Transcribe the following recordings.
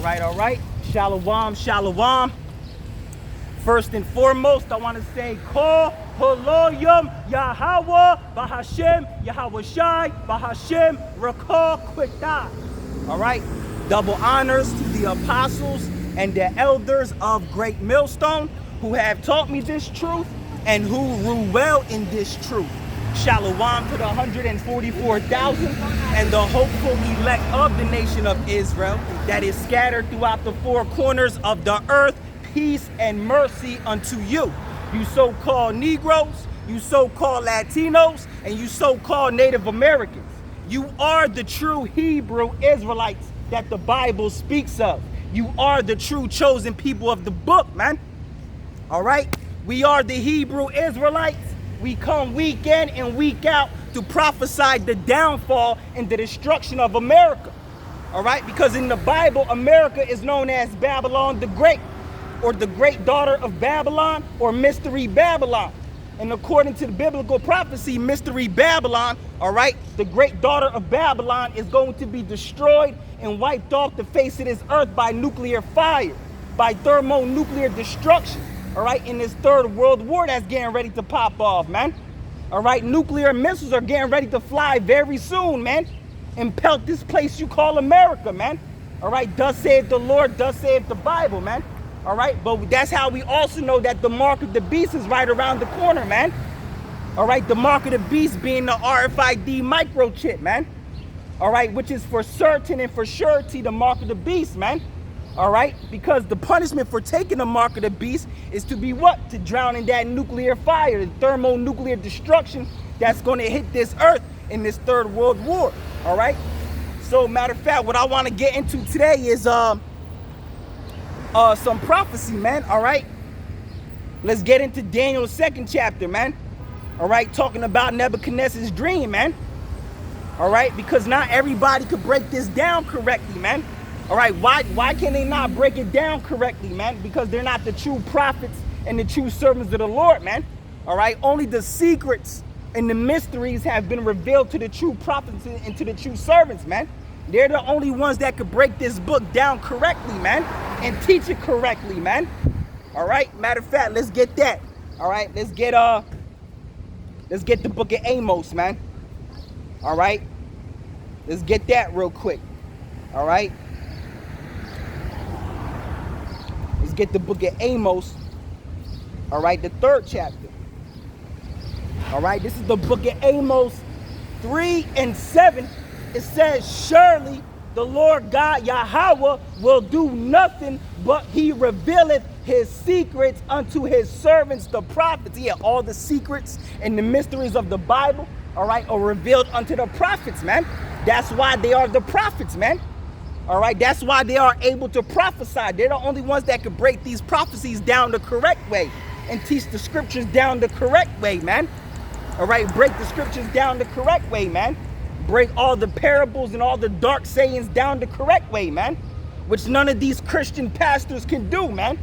All right. Shalom, shalom. First and foremost, I want to say, Kol Holoyim Yahweh Bahashem Yahweh Shai Bahashem Rakah Kwitah. All right. Double honors to the apostles and the elders of Great Millstone who have taught me this truth and who rule well in this truth. Shalom to the 144,000 and the hopeful elect of the nation of Israel that is scattered throughout the four corners of the earth. Peace and mercy unto you. You so-called Negroes, you so-called Latinos, and you so-called Native Americans. You are the true Hebrew Israelites that the Bible speaks of. You are the true chosen people of the book, man. All right? We are the Hebrew Israelites. We come week in and week out to prophesy the downfall and the destruction of America. All right? Because in the Bible, America is known as Babylon the Great, or the great daughter of Babylon, or Mystery Babylon. And according to the biblical prophecy, Mystery Babylon, all right, the great daughter of Babylon is going to be destroyed and wiped off the face of this earth by nuclear fire, by thermonuclear destruction. All right, in this third world war that's getting ready to pop off, man. All right, nuclear missiles are getting ready to fly very soon, man, and pelt this place you call America, man. All right, thus saith the Lord, thus saith the Bible, man. All right, but that's how we also know that the mark of the beast is right around the corner, man. All right, the mark of the beast being the RFID microchip, man. All right, which is for certain and for surety the mark of the beast, man. All right, because the punishment for taking the mark of the beast is to be what? To drown in that nuclear fire, the thermonuclear destruction that's going to hit this earth in this third world war. All right, so matter of fact, what I want to get into today is some prophecy, man. All right, let's get into Daniel's 2nd chapter, man. All right, talking about Nebuchadnezzar's dream, man. All right, because not everybody could break this down correctly, man. All right, why can they not break it down correctly, man? Because they're not the true prophets and the true servants of the Lord, man. All right, only the secrets and the mysteries have been revealed to the true prophets and to the true servants, man. They're the only ones that could break this book down correctly, man, and teach it correctly, man. All right, matter of fact, let's get that. All right, let's get the book of Amos, man. All right, let's get that real quick. All right, let's get the book of Amos. All right, the 3rd chapter. All right, this is the book of Amos 3 and 7. It says, surely the Lord God Yahweh will do nothing, but he revealeth his secrets unto his servants, the prophets. Yeah, all the secrets and the mysteries of the Bible, all right, are revealed unto the prophets, man. That's why they are the prophets, man. All right, that's why they are able to prophesy. They're the only ones that can break these prophecies down the correct way and teach the scriptures down the correct way, man. All right, break the scriptures down the correct way, man. Break all the parables and all the dark sayings down the correct way, man, which none of these Christian pastors can do, man.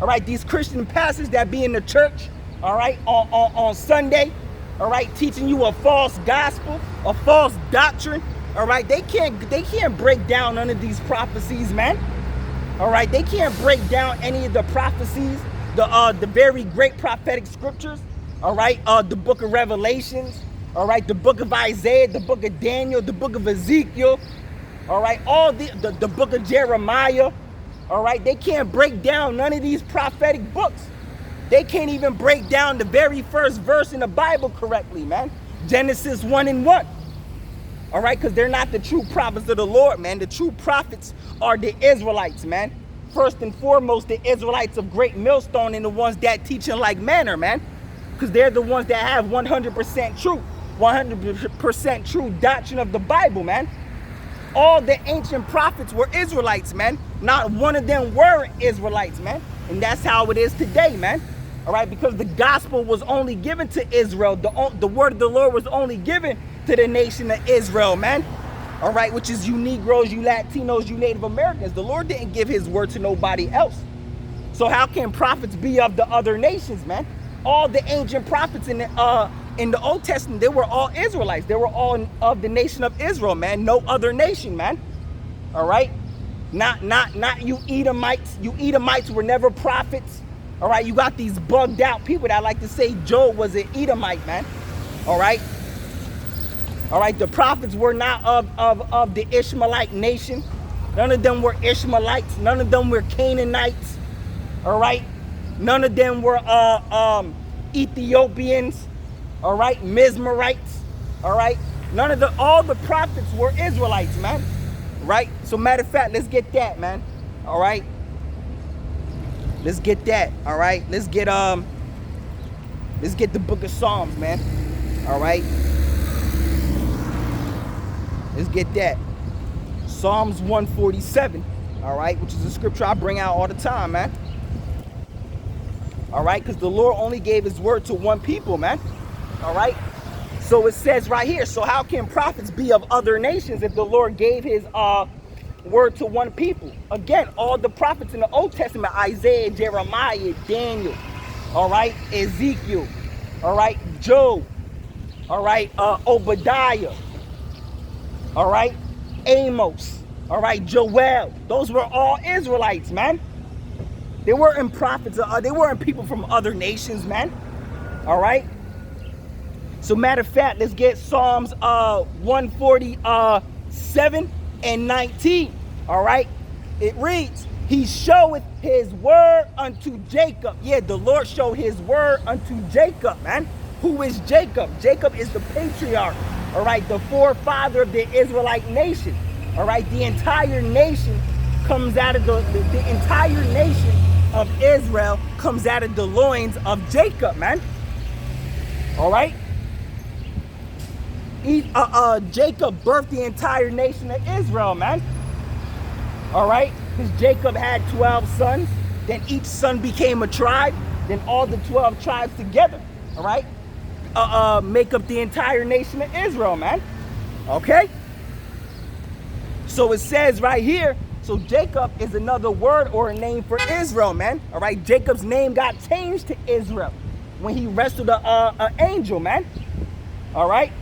All right, these Christian pastors that be in the church, all right, on Sunday, all right, teaching you a false gospel, a false doctrine, all right, they can't break down none of these prophecies, man. All right, they can't break down any of the prophecies, the very great prophetic scriptures, all right, the book of Revelations, all right, the book of Isaiah, the book of Daniel, the book of Ezekiel, all right, all the book of Jeremiah, all right, they can't break down none of these prophetic books. They can't even break down the very first verse in the Bible correctly, man. Genesis 1:1. All right, because they're not the true prophets of the Lord, man. The true prophets are the Israelites, man. First and foremost, the Israelites of Great Millstone and the ones that teach in like manner, man. Because they're the ones that have 100% truth. 100% true doctrine of the Bible, man. All the ancient prophets were Israelites, man. Not one of them were Israelites, man. And that's how it is today, man. All right, because the gospel was only given to Israel. The word of the Lord was only given to the nation of Israel, man. All right, which is you Negroes, you Latinos, you Native Americans. The Lord didn't give his word to nobody else. So how can prophets be of the other nations, man? All the ancient prophets in the Old Testament, they were all Israelites. They were all of the nation of Israel, man. No other nation, man. All right? Not you Edomites. You Edomites were never prophets. All right, you got these bugged out people that like to say Job was an Edomite, man. All right. All right, the prophets were not of the Ishmaelite nation. None of them were Ishmaelites. None of them were Canaanites. All right. None of them were Ethiopians. All right, Mizrahites. All right. All the prophets were Israelites, man. Right? So matter of fact, let's get that, man. All right. Let's get that. All right. Let's get the book of Psalms, man. All right. Let's get that. Psalms 147. All right, which is a scripture I bring out all the time, man. All right, because the Lord only gave his word to one people, man. All right. So it says right here, so how can prophets be of other nations if the Lord gave his word to one people? Again, all the prophets in the Old Testament, Isaiah, Jeremiah, Daniel, all right, Ezekiel, all right, Job, all right, Obadiah, all right, Amos, all right, Joel. Those were all Israelites, man. They weren't prophets, they weren't people from other nations, man. All right. So matter of fact, let's get Psalms 147 and 19. All right. It reads, he showeth his word unto Jacob. Yeah, the Lord showed his word unto Jacob, man. Who is Jacob? Jacob is the patriarch. All right. The forefather of the Israelite nation. All right. The entire nation comes out of the entire nation of Israel comes out of the loins of Jacob, man. All right. Jacob birthed the entire nation of Israel, man. All right, because Jacob had 12 sons, then each son became a tribe, then all the 12 tribes together, all right, make up the entire nation of Israel, man. Okay. So it says right here, so Jacob is another word or a name for Israel, man. All right, Jacob's name got changed to Israel when he wrestled an angel, man. All right.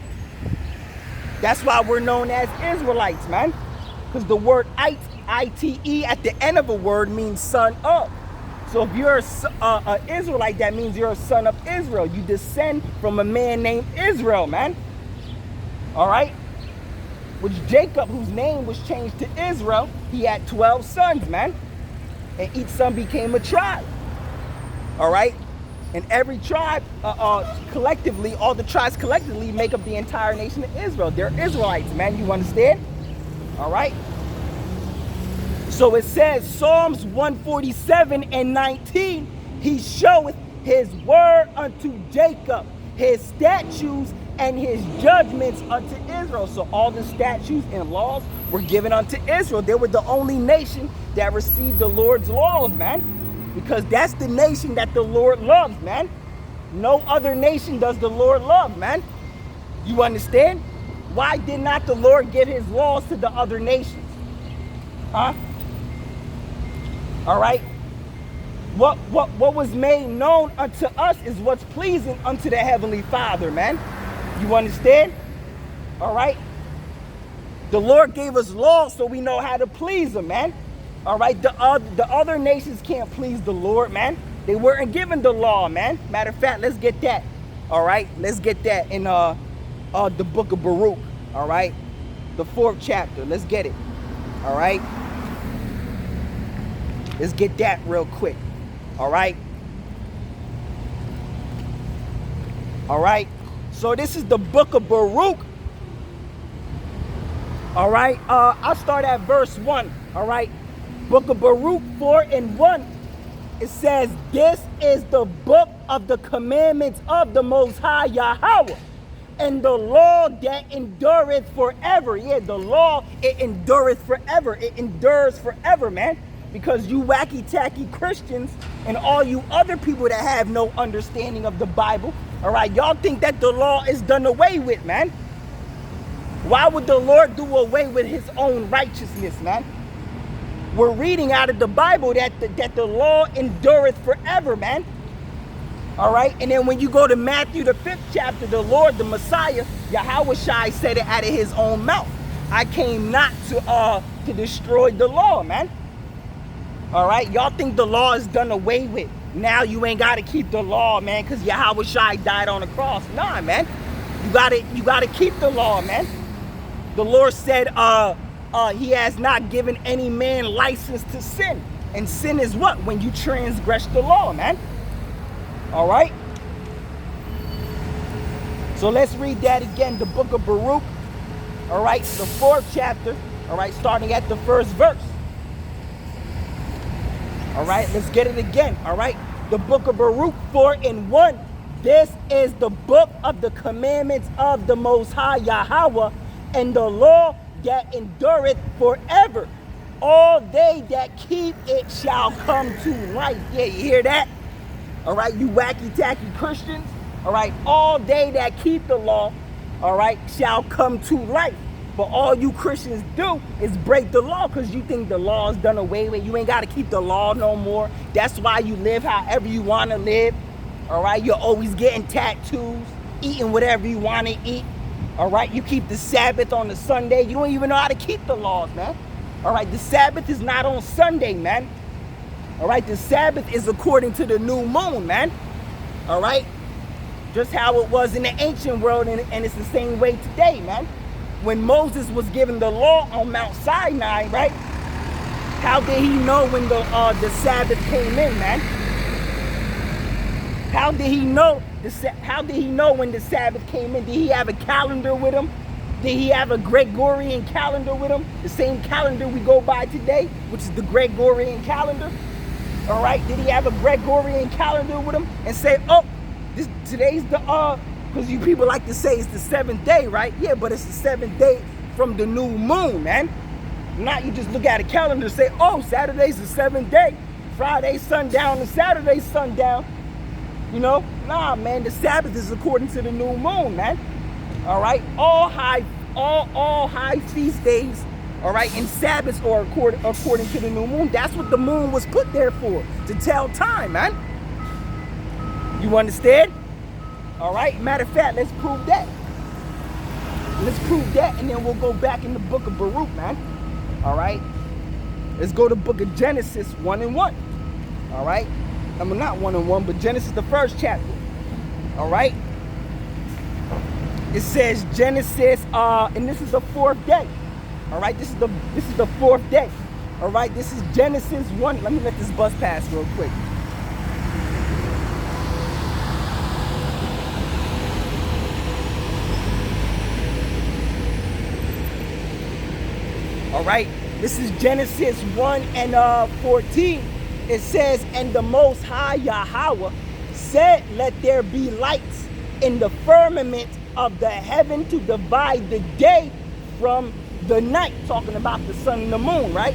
That's why we're known as Israelites, man. Because the word I-T-E at the end of a word means son of. So if you're an Israelite, that means you're a son of Israel. You descend from a man named Israel, man. All right? Which Jacob, whose name was changed to Israel, he had 12 sons, man. And each son became a tribe. All right? And every tribe, collectively, all the tribes collectively make up the entire nation of Israel. They're Israelites, man. You understand? All right. So it says, Psalms 147 and 19, he showeth his word unto Jacob, his statutes and his judgments unto Israel. So all the statutes and laws were given unto Israel. They were the only nation that received the Lord's laws, man. Because that's the nation that the Lord loves, man. No other nation does the Lord love, man. You understand? Why did not the Lord give his laws to the other nations? Huh? All right? What was made known unto us is what's pleasing unto the Heavenly Father, man. You understand? All right? The Lord gave us laws so we know how to please him, man. All right, the other nations can't please the Lord, man. They weren't given the law, man. Matter of fact, let's get that. All right, let's get that in the book of Baruch. All right, the 4th chapter. Let's get it. All right, let's get that real quick. All right. All right. So this is the book of Baruch. All right. I'll start at verse 1. All right. Book of Baruch 4 and 1, it says, this is the book of the commandments of the Most High Yahweh, and the law that endureth forever. Yeah, the law, it endureth forever. It endures forever, man. Because you wacky-tacky Christians and all you other people that have no understanding of the Bible, all right, y'all think that the law is done away with, man. Why would the Lord do away with his own righteousness, man? We're reading out of the Bible that the law endureth forever, man. All right. And then when you go to Matthew, the 5th chapter, the Lord, the Messiah, Yahweh Shai said it out of his own mouth. I came not to destroy the law, man. All right, y'all think the law is done away with. Now you ain't gotta keep the law, man, because Yahweh Shai died on the cross. Nah, man. You gotta keep the law, man. The Lord said he has not given any man license to sin. And sin is what? When you transgress the law, man. All right? So let's read that again, the book of Baruch. All right, the 4th chapter. All right, starting at the 1st verse. All right, let's get it again. All right, the book of Baruch 4:1. This is the book of the commandments of the Most High Yahweh, and the law that endureth forever. All they that keep it shall come to life. Yeah, you hear that? All right, you wacky-tacky Christians. All right, all they that keep the law, all right, shall come to life. But all you Christians do is break the law because you think the law is done away with. You ain't got to keep the law no more. That's why you live however you want to live. All right, you're always getting tattoos, eating whatever you want to eat. All right, you keep the Sabbath on the Sunday. You don't even know how to keep the laws, man. All right, the Sabbath is not on Sunday, man. All right, the Sabbath is according to the new moon, man. All right, just how it was in the ancient world, and it's the same way today, man. When Moses was given the law on Mount Sinai, right? How did he know when the Sabbath came in, man? How did he know when the Sabbath came in? Did he have a calendar with him? Did he have a Gregorian calendar with him? The same calendar we go by today, which is the Gregorian calendar. All right, did he have a Gregorian calendar with him and say, oh, today's the because you people like to say it's the 7th day, right? Yeah, but it's the 7th day from the new moon, man. Not you just look at a calendar and say, oh, Saturday's the 7th day. Friday sundown and Saturday sundown. You know? Nah, man, the Sabbath is according to the new moon, man. All right? All high feast days, all right, and Sabbaths are according to the new moon. That's what the moon was put there for, to tell time, man. You understand? All right, matter of fact, let's prove that. Let's prove that, and then we'll go back in the book of Baruch, man. All right, let's go to the book of Genesis 1:1. All right, I mean not 1:1, but Genesis the 1st chapter. All right, it says Genesis, and this is the 4th day. All right, this is the 4th day. All right, this is Genesis 1. Let me let this bus pass real quick. All right, this is Genesis 1:14. It says, and the Most High Yahweh said, let there be lights in the firmament of the heaven to divide the day from the night. Talking about the sun and the moon, right?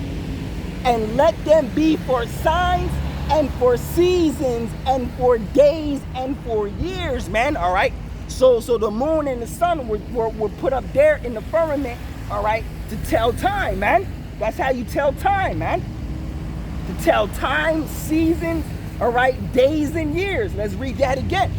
And let them be for signs and for seasons and for days and for years, man. All right. So the moon and the sun were put up there in the firmament, all right, to tell time, man. That's how you tell time, man. To tell time, seasons, all right, days and years. Let's read that again.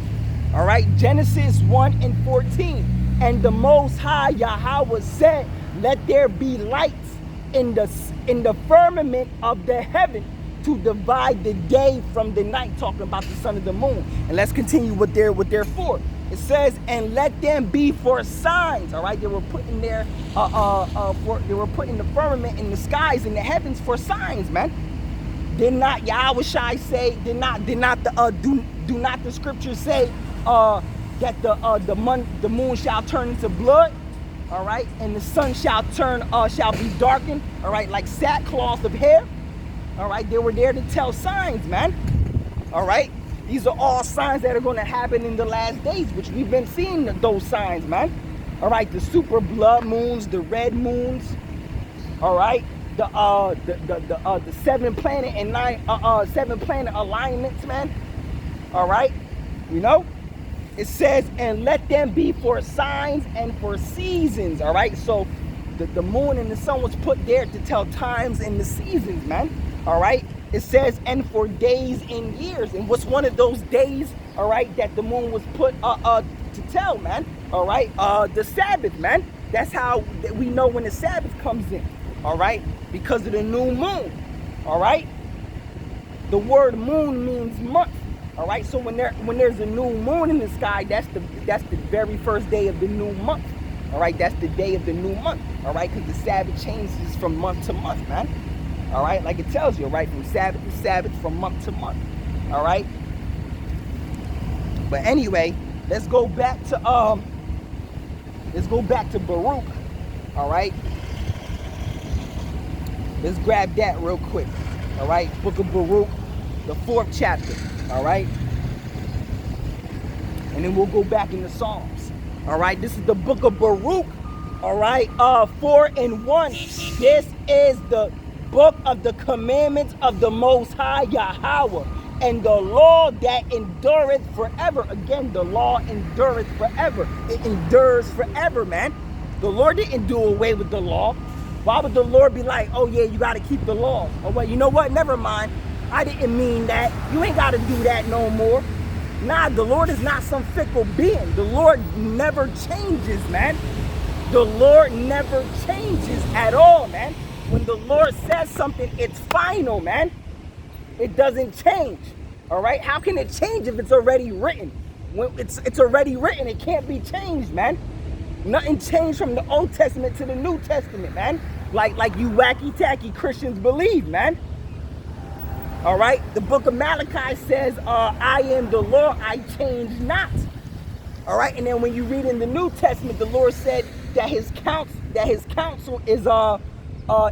All right, Genesis 1:14. And the Most High Yahweh said, let there be lights in the firmament of the heaven to divide the day from the night. Talking about the sun and the moon. And let's continue with their for. It says, and let them be for signs. All right, they were putting there they were putting the firmament in the skies in the heavens for signs, man. Did not Yahweh Shai say? Did not the scriptures say that the moon shall turn into blood? All right, and the sun shall be darkened. All right, like sackcloth of hair. All right, they were there to tell signs, man. All right. These are all signs that are going to happen in the last days, which we've been seeing those signs, man. All right, the super blood moons, the red moons. All right, the 7 planet and 7 planet alignments, man. All right, you know, it says, and let them be for signs and for seasons. All right, so the moon and the sun was put there to tell times and the seasons, man. All right. It says, and for days and years. And what's one of those days, all right, that the moon was put to tell, man? All right, the Sabbath, man. That's how we know when the Sabbath comes in, all right? Because of the new moon, all right? The word moon means month, all right? So when there's a new moon in the sky, that's the very first day of the new month, all right? That's the day of the new month, all right? Because the Sabbath changes from month to month, man, all right? Like it tells you, right? From Sabbath to Sabbath, from month to month, all right? But anyway, let's go back to Baruch, all right? Let's grab that real quick, all right? Book of Baruch, the 4th chapter, all right? And then we'll go back into Psalms, all right? This is the book of Baruch, all right? 4 and 1. This is the book of the commandments of the Most High Yahweh, and the law that endureth forever. Again, the law endureth forever. It endures forever, man. The Lord didn't do away with the law. Why would the Lord be like, oh yeah, you got to keep the laws? Oh, well, you know what? Never mind. I didn't mean that. You ain't got to do that no more. Nah, the Lord is not some fickle being. The Lord never changes, man. The Lord never changes at all, man. When the Lord says something, it's final, man. It doesn't change, all right? How can it change if it's already written? When it's already written, it can't be changed, man. Nothing changed from the Old Testament to the New Testament, man. Like you wacky-tacky Christians believe, man. All right? The book of Malachi says, I am the Lord, I change not. All right? And then when you read in the New Testament, the Lord said that his counsel is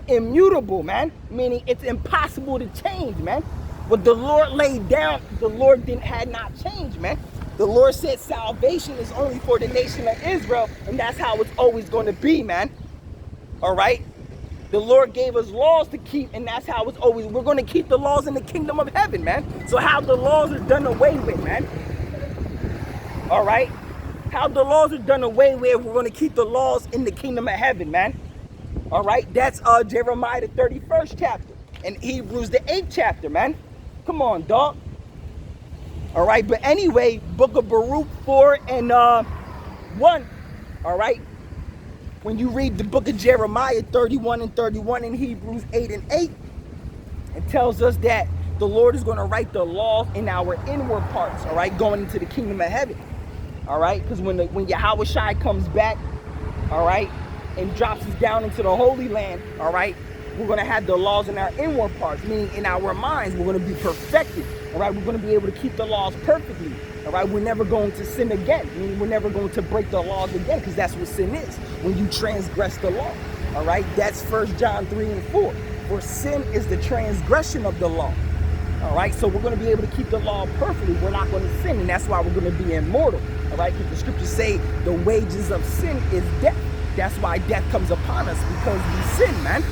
immutable, man. Meaning it's impossible to change, man. What the Lord laid down, the Lord had not changed, man. The Lord said salvation is only for the nation of Israel, and that's how it's always going to be, man. All right? The Lord gave us laws to keep, and that's how it's always. We're going to keep the laws in the kingdom of heaven, man. So how the laws are done away with, man. All right? How the laws are done away with, we're going to keep the laws in the kingdom of heaven, man. All right? That's Jeremiah the 31st chapter, and Hebrews the 8th chapter, man. Come on, dog. All right, but anyway, book of Baruch 4 and 1. All right. When you read the book of Jeremiah 31 and 31 and Hebrews 8 and 8, it tells us that the Lord is going to write the laws in our inward parts, all right, going into the kingdom of heaven. All right, because when Yahweh Shai comes back, all right, and drops us down into the Holy Land, all right, we're going to have the laws in our inward parts, meaning in our minds, we're going to be perfected. All right, we're going to be able to keep the laws perfectly. All right, we're never going to sin again. Meaning we're never going to break the laws again, because that's what sin is, when you transgress the law. All right, that's 1 John 3 and 4. For sin is the transgression of the law. All right, so we're going to be able to keep the law perfectly. We're not going to sin, and that's why we're going to be immortal. All right, because the scriptures say the wages of sin is death. That's why death comes upon us, because we sin, man.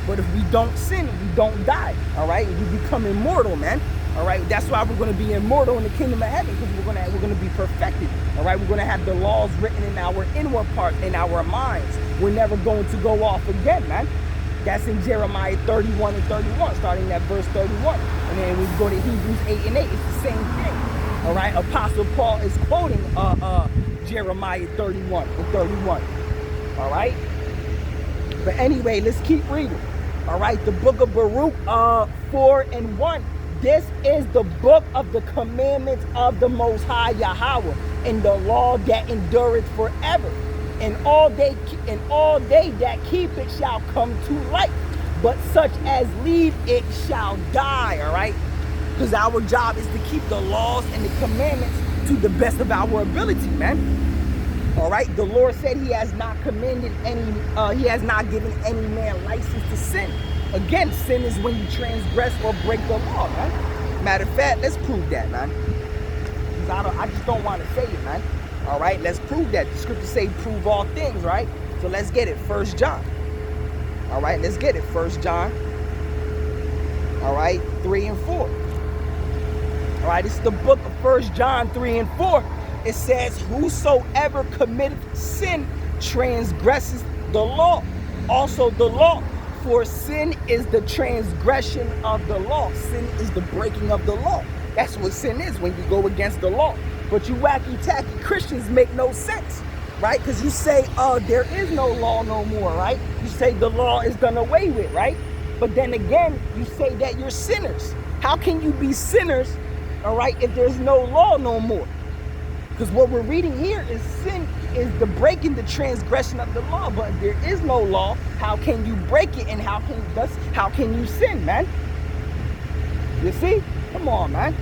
But if we don't sin, we don't die, all right? We become immortal, man, all right? That's why we're going to be immortal in the kingdom of heaven, because we're going to be perfected, all right? We're going to have the laws written in our inward part, in our minds. We're never going to go off again, man. That's in Jeremiah 31 and 31, starting at verse 31. And then we go to Hebrews 8 and 8. It's the same thing, all right? Apostle Paul is quoting Jeremiah 31 and 31, all right? But anyway, let's keep reading. All right, the book of Baruch 4 and 1. This is the book of the commandments of the Most High Yahweh, and the law that endureth forever. And all they that keep it shall come to life, but such as leave it shall die. All right, because our job is to keep the laws and the commandments to the best of our ability, man. All right, the Lord said he has not commanded he has not given any man license to sin. Again, sin is when you transgress or break the law, man. Matter of fact, let's prove that, man. Because I just don't want to say it, man. All right, let's prove that. The scriptures say prove all things, right? So let's get it, 1 John. All right, let's get it, 1 John. All right, 3 and 4. All right, this is the book of 1 John 3 and 4. It says, whosoever committeth sin transgresses the law. Also the law. For sin is the transgression of the law. Sin is the breaking of the law. That's what sin is, when you go against the law. But you wacky-tacky Christians make no sense. right? Because you say, there is no law no more, right? You say the law is done away with, right? But then again, you say that you're sinners. How can you be sinners, all right, if there's no law no more? Because what we're reading here is sin is the breaking, the transgression of the law. But if there is no law, how can you break it, and how can you sin, man? You see? Come on, man.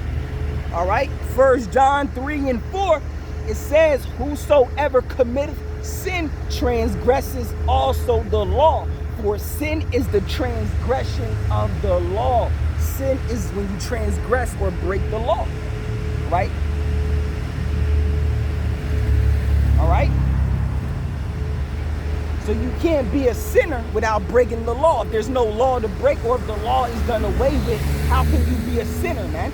All right. 1 John 3 and 4, it says, whosoever committeth sin transgresses also the law. For sin is the transgression of the law. Sin is when you transgress or break the law, right? All right? So you can't be a sinner without breaking the law. If there's no law to break, or if the law is done away with, how can you be a sinner, man?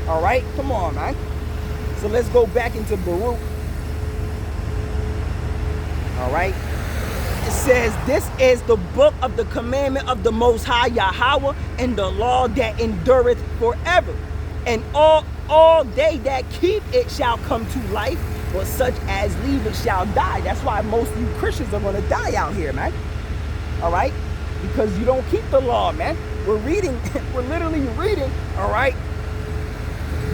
All right? Come on, man. So let's go back into Baruch. All right? It says, this is the book of the commandment of the Most High Yahweh, and the law that endureth forever. And all they that keep it shall come to life, but such as leave it shall die. That's why most of you Christians are going to die out here, man. All right? Because you don't keep the law, man. We're literally reading, all right?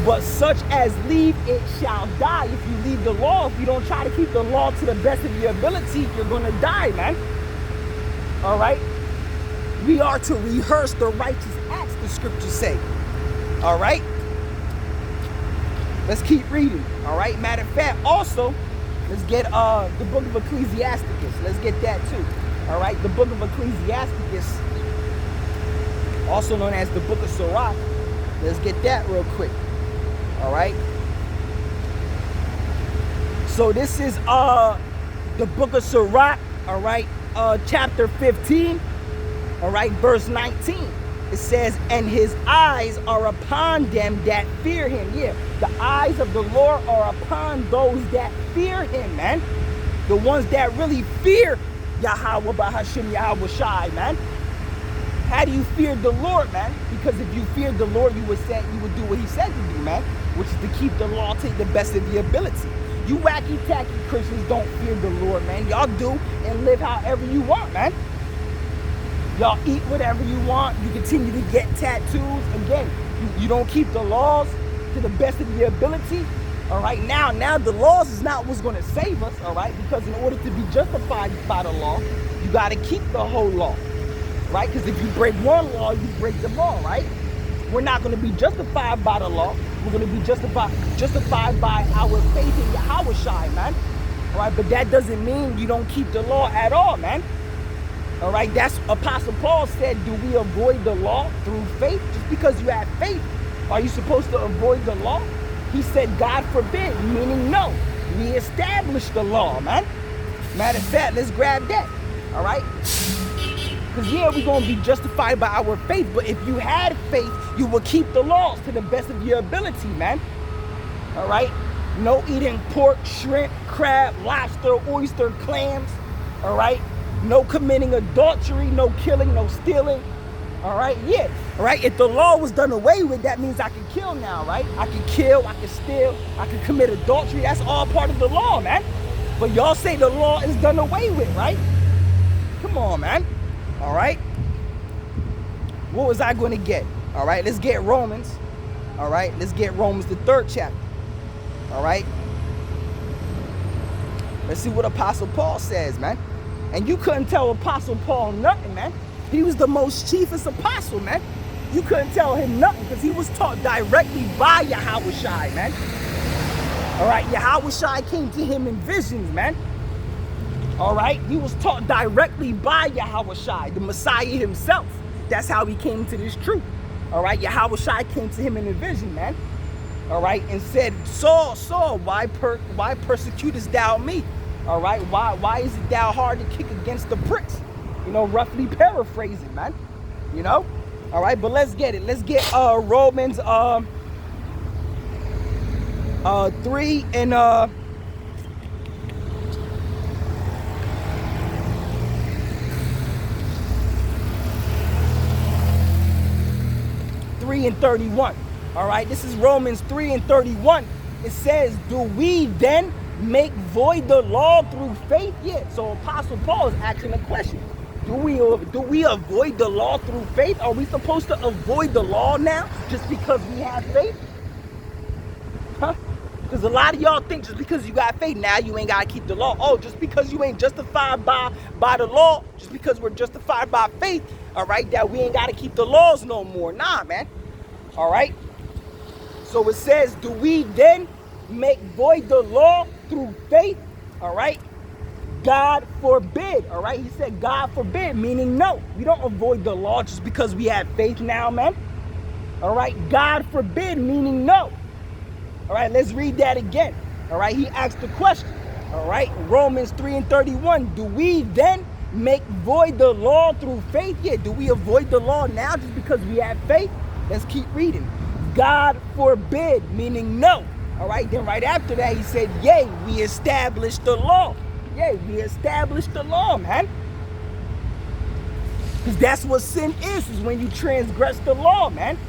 But such as leave it shall die. If you leave the law, if you don't try to keep the law to the best of your ability, you're going to die, man. All right? We are to rehearse the righteous acts, the scriptures say. All right? Let's keep reading. All right? Matter of fact, also, let's get the book of Ecclesiasticus. Let's get that too. All right? The book of Ecclesiasticus, also known as the book of Sirach. Let's get that real quick. All right? So this is the book of Sirach, all right? Chapter 15, all right? Verse 19. It says, and his eyes are upon them that fear him. Yeah, the eyes of the Lord are upon those that fear him, man. The ones that really fear Yahweh Bahashim Yahweh Shai, man. How do you fear the Lord, man? Because if you feared the Lord, you would do what he said to do, man, which is to keep the law to the best of your ability. You wacky-tacky Christians don't fear the Lord, man. Y'all do and live however you want, man. Y'all eat whatever you want. You continue to get tattoos. Again, you don't keep the laws to the best of your ability. All right, now the laws is not what's going to save us, all right? Because in order to be justified by the law, you got to keep the whole law, right? Because if you break one law, you break the law, right? We're not going to be justified by the law. We're going to be justified by our faith in Yahweh Shai, man. All right, but that doesn't mean you don't keep the law at all, man. All right, that's Apostle Paul said, do we avoid the law through faith? Just because you have faith, are you supposed to avoid the law? He said, God forbid, meaning no. We establish the law, man. Matter of fact, let's grab that, all right? Because, yeah, we're going to be justified by our faith, but if you had faith, you will keep the laws to the best of your ability, man. All right? No eating pork, shrimp, crab, lobster, oyster, clams, all right? No committing adultery, no killing, no stealing. All right, yeah, all right. If the law was done away with, that means I can kill now, right? I can kill, I can steal, I can commit adultery. That's all part of the law, man. But y'all say the law is done away with, right? Come on, man. All right. What was I going to get? All right, let's get Romans. All right, let's get Romans, the 3rd chapter. All right. Let's see what Apostle Paul says, man. And you couldn't tell Apostle Paul nothing, man. He was the most chiefest apostle, man. You couldn't tell him nothing because he was taught directly by Yahweh Shai, man. All right, Yahweh Shai came to him in visions, man. All right, he was taught directly by Yahweh Shai, the Messiah himself. That's how he came to this truth. All right, Yahweh Shai came to him in a vision, man. All right, and said, Saul, Saul, why persecutest thou me? All right, why is it thou hard to kick against the pricks? You know, roughly paraphrasing, man. You know? All right, but let's get it. Let's get Romans 3 and 3 and 31. All right, this is Romans 3 and 31. It says, do we then make void the law through faith? Yeah. So Apostle Paul is asking a question. Do we avoid the law through faith? Are we supposed to avoid the law now just because we have faith? Huh? Because a lot of y'all think just because you got faith, now you ain't got to keep the law. Oh, just because you ain't justified by the law, just because we're justified by faith, all right, that we ain't got to keep the laws no more. Nah, man. All right. So it says, do we then make void the law through faith? All right. God forbid. All right. He said, God forbid, meaning no. We don't avoid the law just because we have faith now, man. All right. God forbid, meaning no. All right, let's read that again. All right, he asked the question. All right, Romans 3:31. Do we then make void the law through faith? Yeah, do we avoid the law now just because we have faith? Let's keep reading. God forbid, meaning no. All right, then right after that, he said, yea, we established the law. Yea, we established the law, man. Because that's what sin is when you transgress the law, man.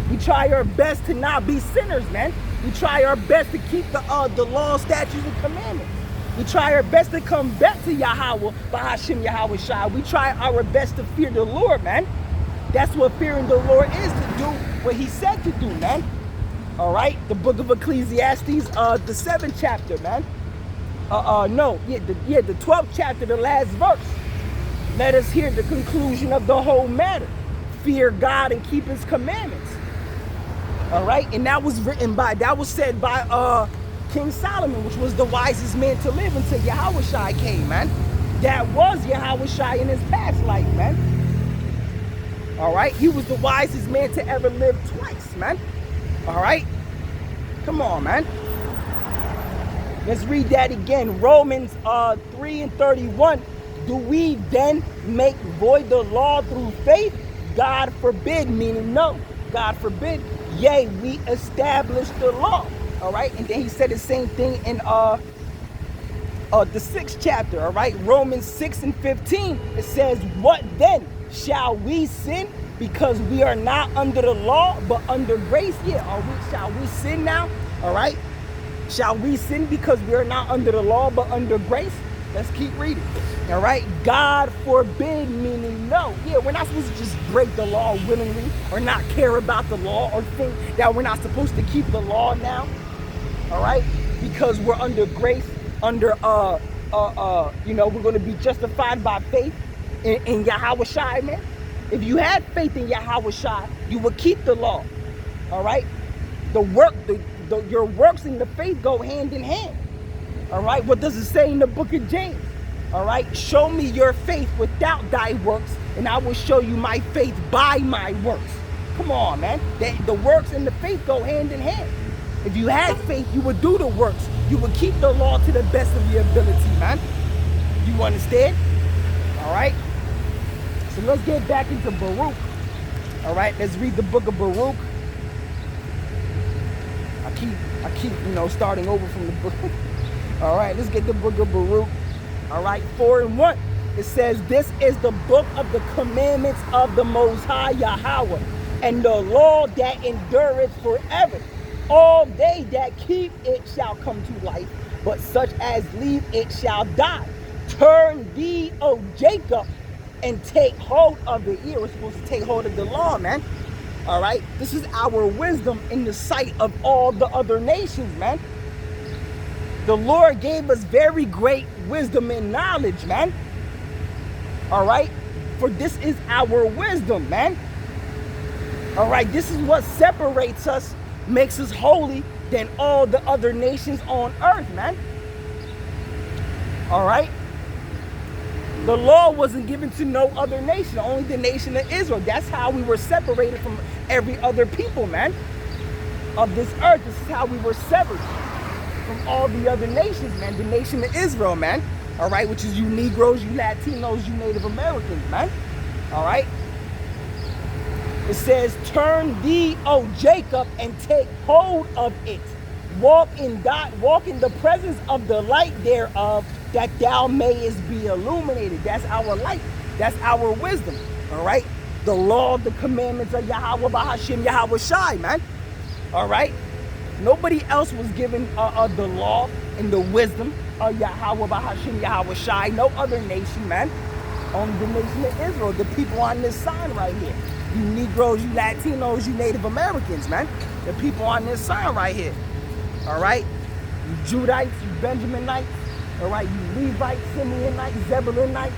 We try our best to not be sinners, man. We try our best to keep the law, statutes, and commandments. We try our best to come back to Yahweh, Bahashim Yahweh Shai. We try our best to fear the Lord, man. That's what fearing the Lord is, to do what he said to do, man. All right, the book of Ecclesiastes, the 7th chapter, man. The 12th chapter, the last verse. Let us hear the conclusion of the whole matter. Fear God and keep his commandments. All right, and that was said by King Solomon, which was the wisest man to live until Yahweh Shai came, man. That was Yahweh Shai in his past life, man. All right, he was the wisest man to ever live twice, man. All right, come on, man. Let's read that again. Romans 3:31. Do we then make void the law through faith? God forbid, meaning no. God forbid. Yea, we established the law. All right. And then he said the same thing in the 6th chapter. All right. Romans 6:15. It says, what then? Shall we sin because we are not under the law but under grace? Yeah. Shall we sin now? All right. Shall we sin because we are not under the law but under grace? Let's keep reading. All right. God forbid, meaning no. Yeah, we're not supposed to just break the law willingly or not care about the law or think that we're not supposed to keep the law now. All right. Because we're under grace, under, we're going to be justified by faith in Yahweh Shai, man. If you had faith in Yahweh Shai, you would keep the law. All right. Your works and the faith go hand in hand. All right, what does it say in the book of James? All right, show me your faith without thy works, and I will show you my faith by my works. Come on, man. The works and the faith go hand in hand. If you had faith, you would do the works. You would keep the law to the best of your ability, man. You understand? All right. So let's get back into Baruch. All right, let's read the book of Baruch. I keep, starting over from the book. All right, let's get the book of Baruch. All right, 4:1. It says, this is the book of the commandments of the Most High Yahweh, and the law that endureth forever. All they that keep it shall come to life, but such as leave it shall die. Turn thee, O Jacob, and take hold of it. Yeah, we're supposed to take hold of the law, man. All right, this is our wisdom in the sight of all the other nations, man. The Lord gave us very great wisdom and knowledge, man. All right, for this is our wisdom, man. All right, this is what separates us, makes us holy than all the other nations on earth, man. All right. The law wasn't given to no other nation, only the nation of Israel. That's how we were separated from every other people, man, of this earth. This is how we were severed from all the other nations, man. The nation of Israel, man. All right, which is you Negroes, you Latinos, you Native Americans, man. All right. It says, turn thee, O Jacob, and take hold of it. Walk in the presence of the light thereof, that thou mayest be illuminated. That's our light. That's our wisdom. All right. The law, the commandments of Yahweh, Bahashim, Yahweh Shai, man. All right. Nobody else was given the law and the wisdom of Yahweh Bahashim Yahweh Shai. No other nation, man. Only the nation of Israel. The people on this sign right here. You Negroes, you Latinos, you Native Americans, man. The people on this sign right here. All right? You Judites, you Benjaminites. All right? You Levites, Simeonites, Zebulunites.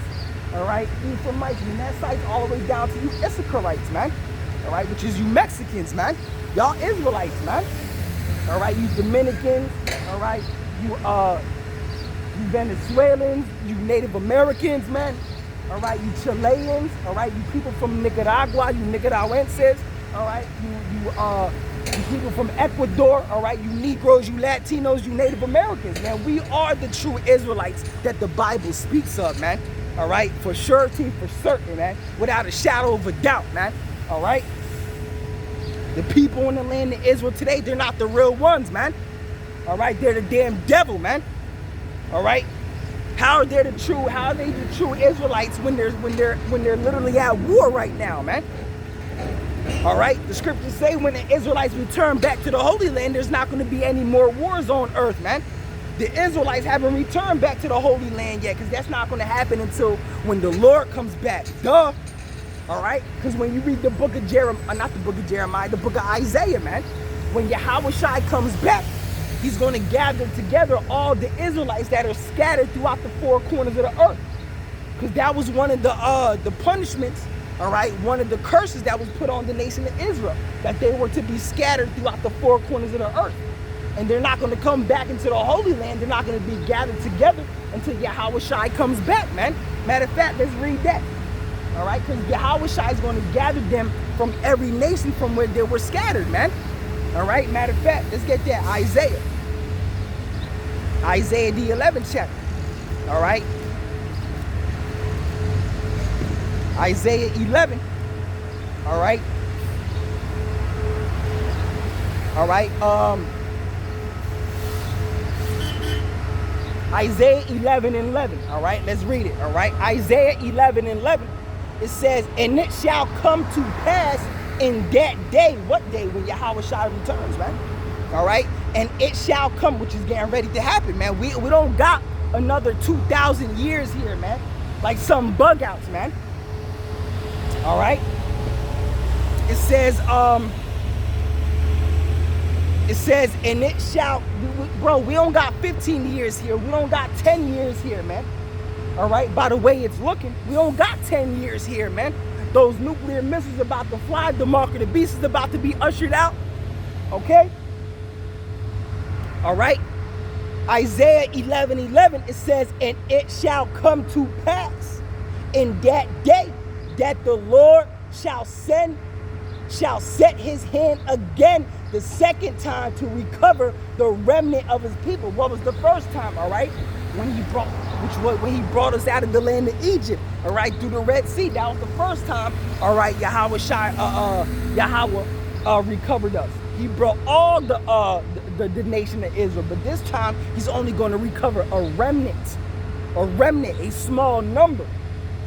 All right? Ephraimites, Manassites, all the way down to you Issacharites, man. All right? Which is you Mexicans, man. Y'all Israelites, man. All right, you Dominicans, all right, you Venezuelans, you Native Americans, man, all right, you Chileans, all right, you people from Nicaragua, you Nicaraguenses, all right, you people from Ecuador, all right, you Negroes, you Latinos, you Native Americans, man. We are the true Israelites that the Bible speaks of, man, all right, for surety, for certain, man, without a shadow of a doubt, man, all right. The people in the land of Israel today, they're not the real ones, man. All right, they're the damn devil, man. All right. How are they the true Israelites when they're literally at war right now, man? All right. The scriptures say when the Israelites return back to the Holy Land, there's not going to be any more wars on earth, man. The Israelites haven't returned back to the Holy Land yet, because that's not going to happen until when the Lord comes back. Duh. All right, because when you read the book of Jeremiah, not the book of Jeremiah, the book of Isaiah, man, when Yahweh Shai comes back, he's going to gather together all the Israelites that are scattered throughout the four corners of the earth. Because that was one of the punishments, all right, one of the curses that was put on the nation of Israel, that they were to be scattered throughout the four corners of the earth. And they're not going to come back into the Holy Land. They're not going to be gathered together until Yahweh Shai comes back, man. Matter of fact, let's read that. All right, because Yahweh Shai is going to gather them from every nation from where they were scattered, man. All right, matter of fact, let's get that. Isaiah the 11th chapter. All right. Isaiah 11. All right. All right. Isaiah 11:11. All right, let's read it. All right. Isaiah 11:11. It says, and it shall come to pass in that day. What day? When Yahweh Shai returns, man. All right. And it shall come, which is getting ready to happen, man. We don't got another 2,000 years here, man. Like some bug outs, man. All right. It says, and it shall, bro, we don't got 15 years here. We don't got 10 years here, man. All right, by the way it's looking, we don't got 10 years here, man. Those nuclear missiles about to fly, the mark of the beast is about to be ushered out, okay? All right, Isaiah 11:11, it says, and it shall come to pass in that day that the Lord shall set his hand again the second time to recover the remnant of his people. What was the first time, all right? When he brought us out of the land of Egypt, all right, through the Red Sea. That was the first time, all right, Yahweh recovered us. He brought all the nation of Israel, but this time he's only going to recover a remnant, a small number,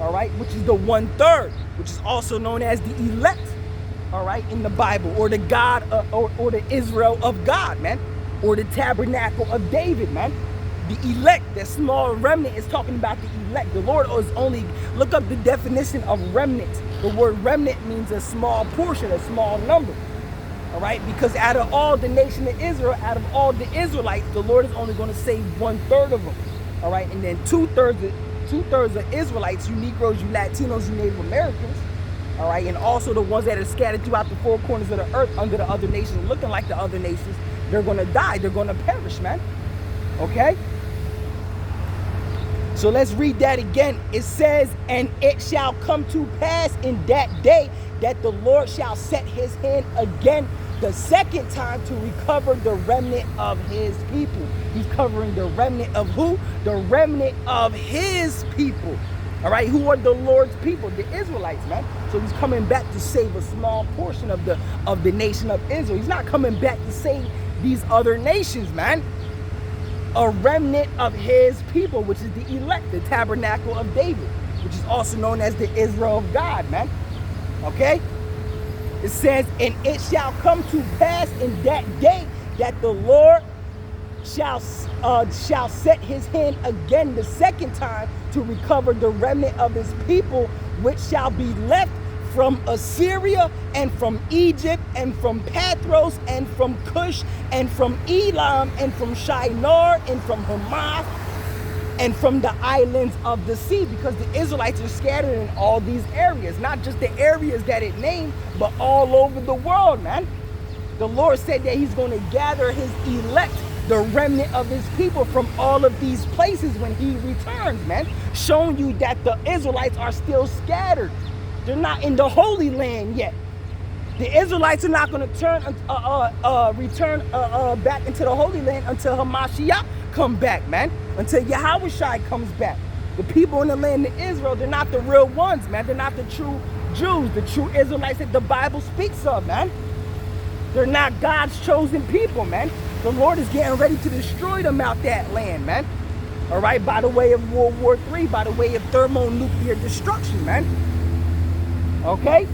all right, which is the 1/3, which is also known as the elect, all right, in the Bible, or the God, or the Israel of God, man, or the tabernacle of David, man. The elect, that small remnant, is talking about the elect. The Lord is only, look up the definition of remnant. The word remnant means a small portion, a small number. All right, because out of all the nation of Israel, out of all the Israelites, the Lord is only going to save 1/3 of them. All right, and then two-thirds of Israelites, you Negroes, you Latinos, you Native Americans. All right, and also the ones that are scattered throughout the four corners of the earth under the other nations, looking like the other nations, they're going to die. They're going to perish, man. Okay? So let's read that again. It says, and it shall come to pass in that day that the Lord shall set his hand again the second time to recover the remnant of his people. He's covering the remnant of who? The remnant of his people. All right, who are the Lord's people? The Israelites, man. So he's coming back to save a small portion of the nation of Israel. He's not coming back to save these other nations, man. A remnant of his people, which is the elect, the tabernacle of David, which is also known as the Israel of God, man. Okay? It says, and it shall come to pass in that day that the Lord shall set his hand again the second time to recover the remnant of his people, which shall be left from Assyria and from Egypt and from Pathros and from Cush and from Elam and from Shinar and from Hamath and from the islands of the sea, because the Israelites are scattered in all these areas, not just the areas that it named, but all over the world, man. The Lord said that he's going to gather his elect, the remnant of his people, from all of these places when he returns, man. Showing you that the Israelites are still scattered. They're not in the Holy Land yet. The Israelites are not going to return back into the Holy Land until Hamashiach come back, man. Until Yahushua comes back. The people in the land of Israel, they're not the real ones, man. They're not the true Jews, the true Israelites that the Bible speaks of, man. They're not God's chosen people, man. The Lord is getting ready to destroy them out that land, man. All right, by the way of World War III, by the way of thermonuclear destruction, man. Okay?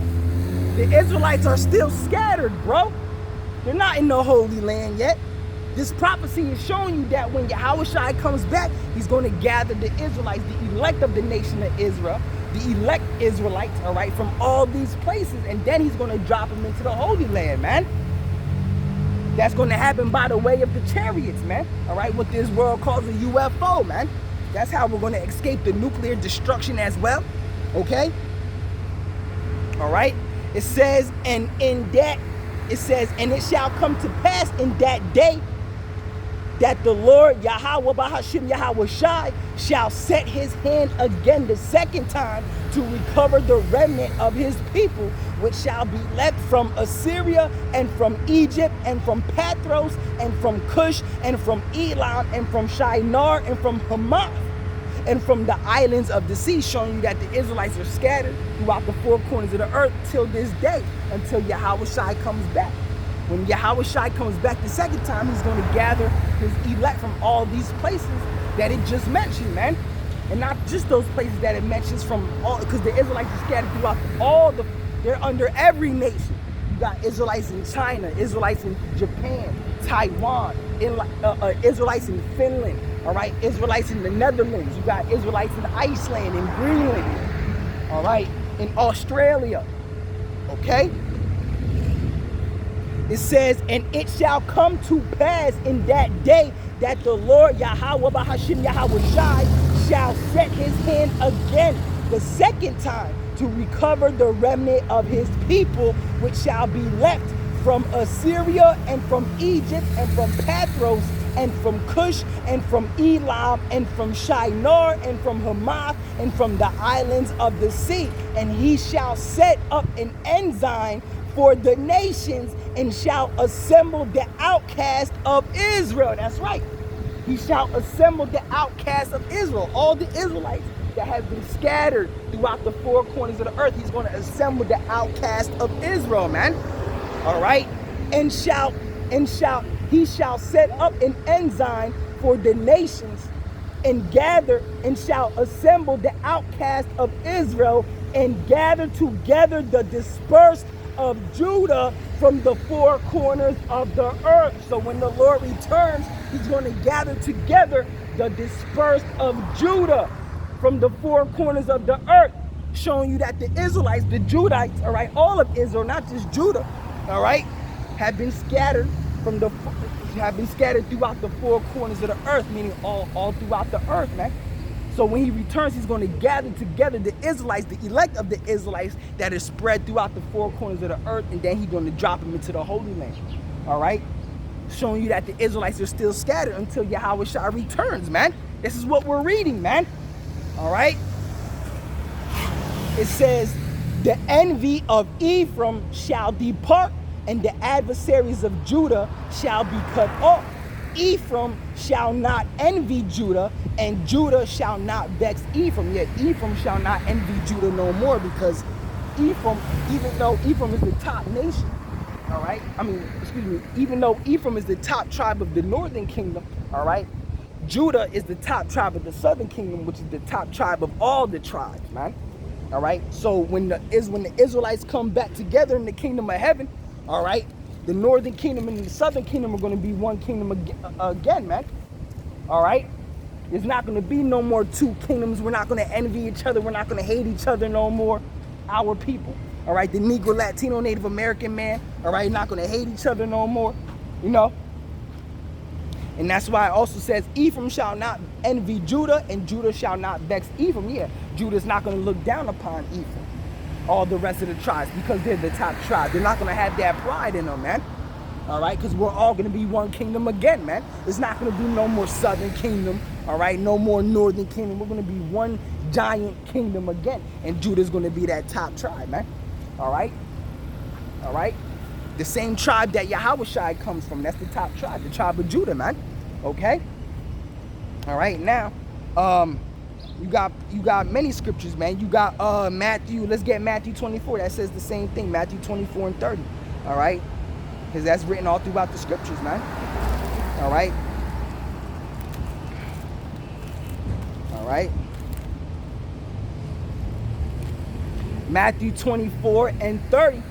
The Israelites are still scattered, bro. They're not in the Holy Land yet. This prophecy is showing you that when Yahushua comes back, he's going to gather the Israelites, the elect of the nation of Israel, the elect Israelites, all right, from all these places, and then he's going to drop them into the Holy Land, man. That's going to happen by the way of the chariots, man. All right, what this world calls a UFO, man. That's how we're going to escape the nuclear destruction as well, okay? All right, it says, and in that, it says, and it shall come to pass in that day that the Lord Yahweh Bahashim Yahushai shall set his hand again the second time to recover the remnant of his people, which shall be left from Assyria and from Egypt and from Pathros and from Cush and from Elam and from Shinar and from Hamath and from the islands of the sea, showing you that the Israelites are scattered throughout the four corners of the earth till this day, until Yahushua comes back. When Yahushua comes back the second time, he's going to gather his elect from all these places that it just mentioned, man. And not just those places that it mentions from all, because the Israelites are scattered throughout they're under every nation. You got Israelites in China, Israelites in Japan, Taiwan, Israelites in Finland, all right? Israelites in the Netherlands. You got Israelites in Iceland, in Greenland, all right? In Australia, okay? It says, and it shall come to pass in that day that the Lord Yahweh Bahashim Yahushai shall set his hand again the second time to recover the remnant of his people, which shall be left from Assyria and from Egypt and from Pathros and from Cush and from Elam and from Shinar and from Hamath and from the islands of the sea. And he shall set up an ensign for the nations and shall assemble the outcast of Israel. That's right. He shall assemble the outcast of Israel. All the Israelites that have been scattered throughout the four corners of the earth. He's going to assemble the outcast of Israel, man. All right. And he shall set up an ensign for the nations and gather and shall assemble the outcast of Israel and gather together the dispersed of Judah from the four corners of the earth. So when the Lord returns, he's going to gather together the dispersed of Judah from the four corners of the earth, showing you that the Israelites, the Judites, all right, all of Israel, not just Judah, all right, have been scattered throughout the four corners of the earth, meaning all throughout the earth, man. So when he returns, he's going to gather together the Israelites, the elect of the Israelites that is spread throughout the four corners of the earth, and then he's going to drop them into the Holy Land. All right? Showing you that the Israelites are still scattered until Yahushua returns, man. This is what we're reading, man. All right? It says, the envy of Ephraim shall depart, and the adversaries of Judah shall be cut off. Ephraim shall not envy Judah, and Judah shall not vex Ephraim. Yet Ephraim shall not envy Judah no more, because Ephraim, even though Ephraim is the top nation, all right? Even though Ephraim is the top tribe of the northern kingdom, all right? Judah is the top tribe of the southern kingdom, which is the top tribe of all the tribes, man. All right? So when the Israelites come back together in the kingdom of heaven, all right, The northern kingdom and the southern kingdom are going to be one kingdom again, man. All right? There's not going to be no more two kingdoms. We're not going to envy each other. We're not going to hate each other no more. Our people. All right? The Negro, Latino, Native American man. All right? Not going to hate each other no more. You know? And that's why it also says, Ephraim shall not envy Judah, and Judah shall not vex Ephraim. Yeah, Judah's not going to look down upon Ephraim. All the rest of the tribes, because they're the top tribe. They're not going to have that pride in them, man. All right? Because we're all going to be one kingdom again, man. There's not going to be no more southern kingdom. All right? No more northern kingdom. We're going to be one giant kingdom again. And Judah's going to be that top tribe, man. All right? All right? The same tribe that Yahushua comes from. That's the top tribe. The tribe of Judah, man. Okay? All right? Now, you got many scriptures, man. You got Matthew. Let's get Matthew 24. That says the same thing. Matthew 24 and 30. All right? Because that's written all throughout the scriptures, man. All right? All right? Matthew 24 and 30.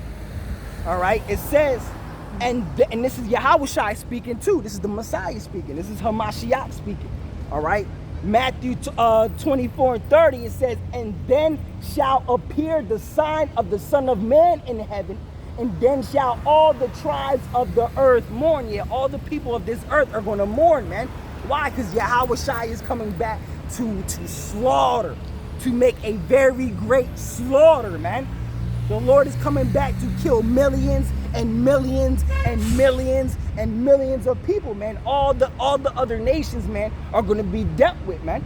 All right? It says, and this is Yahushua speaking too. This is the Messiah speaking. This is Hamashiach speaking. All right? Matthew 24 and 30, it says, and then shall appear the sign of the Son of Man in heaven, and then shall all the tribes of the earth mourn. Yeah, all the people of this earth are going to mourn, man. Why? Because Yahushua is coming back to slaughter, to make a very great slaughter, man. The Lord is coming back to kill millions and millions and millions and millions of people, man. All the other nations, man, are going to be dealt with, man.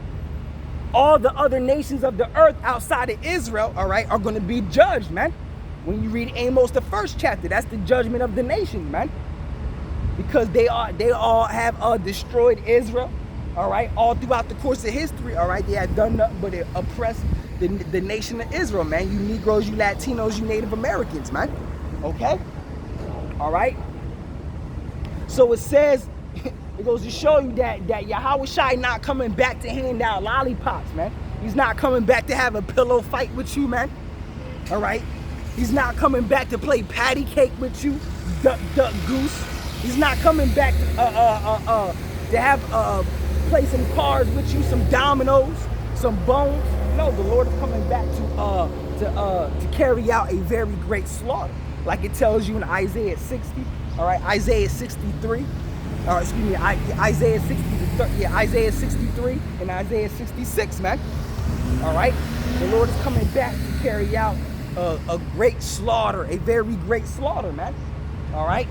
All the other nations of the earth outside of Israel, all right, are going to be judged, man. When you read Amos, the 1st chapter, that's the judgment of the nations, man. Because they all have destroyed Israel, all right, all throughout the course of history, all right. They have done nothing but oppress the nation of Israel, man. You Negroes, you Latinos, you Native Americans, man. Okay? All right? So it says, it goes to show you that Yahushua not coming back to hand out lollipops, man. He's not coming back to have a pillow fight with you, man. All right? He's not coming back to play patty cake with you, duck, goose. He's not coming back to have play some cards with you, some dominoes, some bones. No, the Lord is coming back to carry out a very great slaughter, like it tells you in Isaiah 60. All right, Isaiah 63. Excuse me, Isaiah 63 and Isaiah 66, man. All right, the Lord is coming back to carry out a great slaughter, a very great slaughter, man. All right.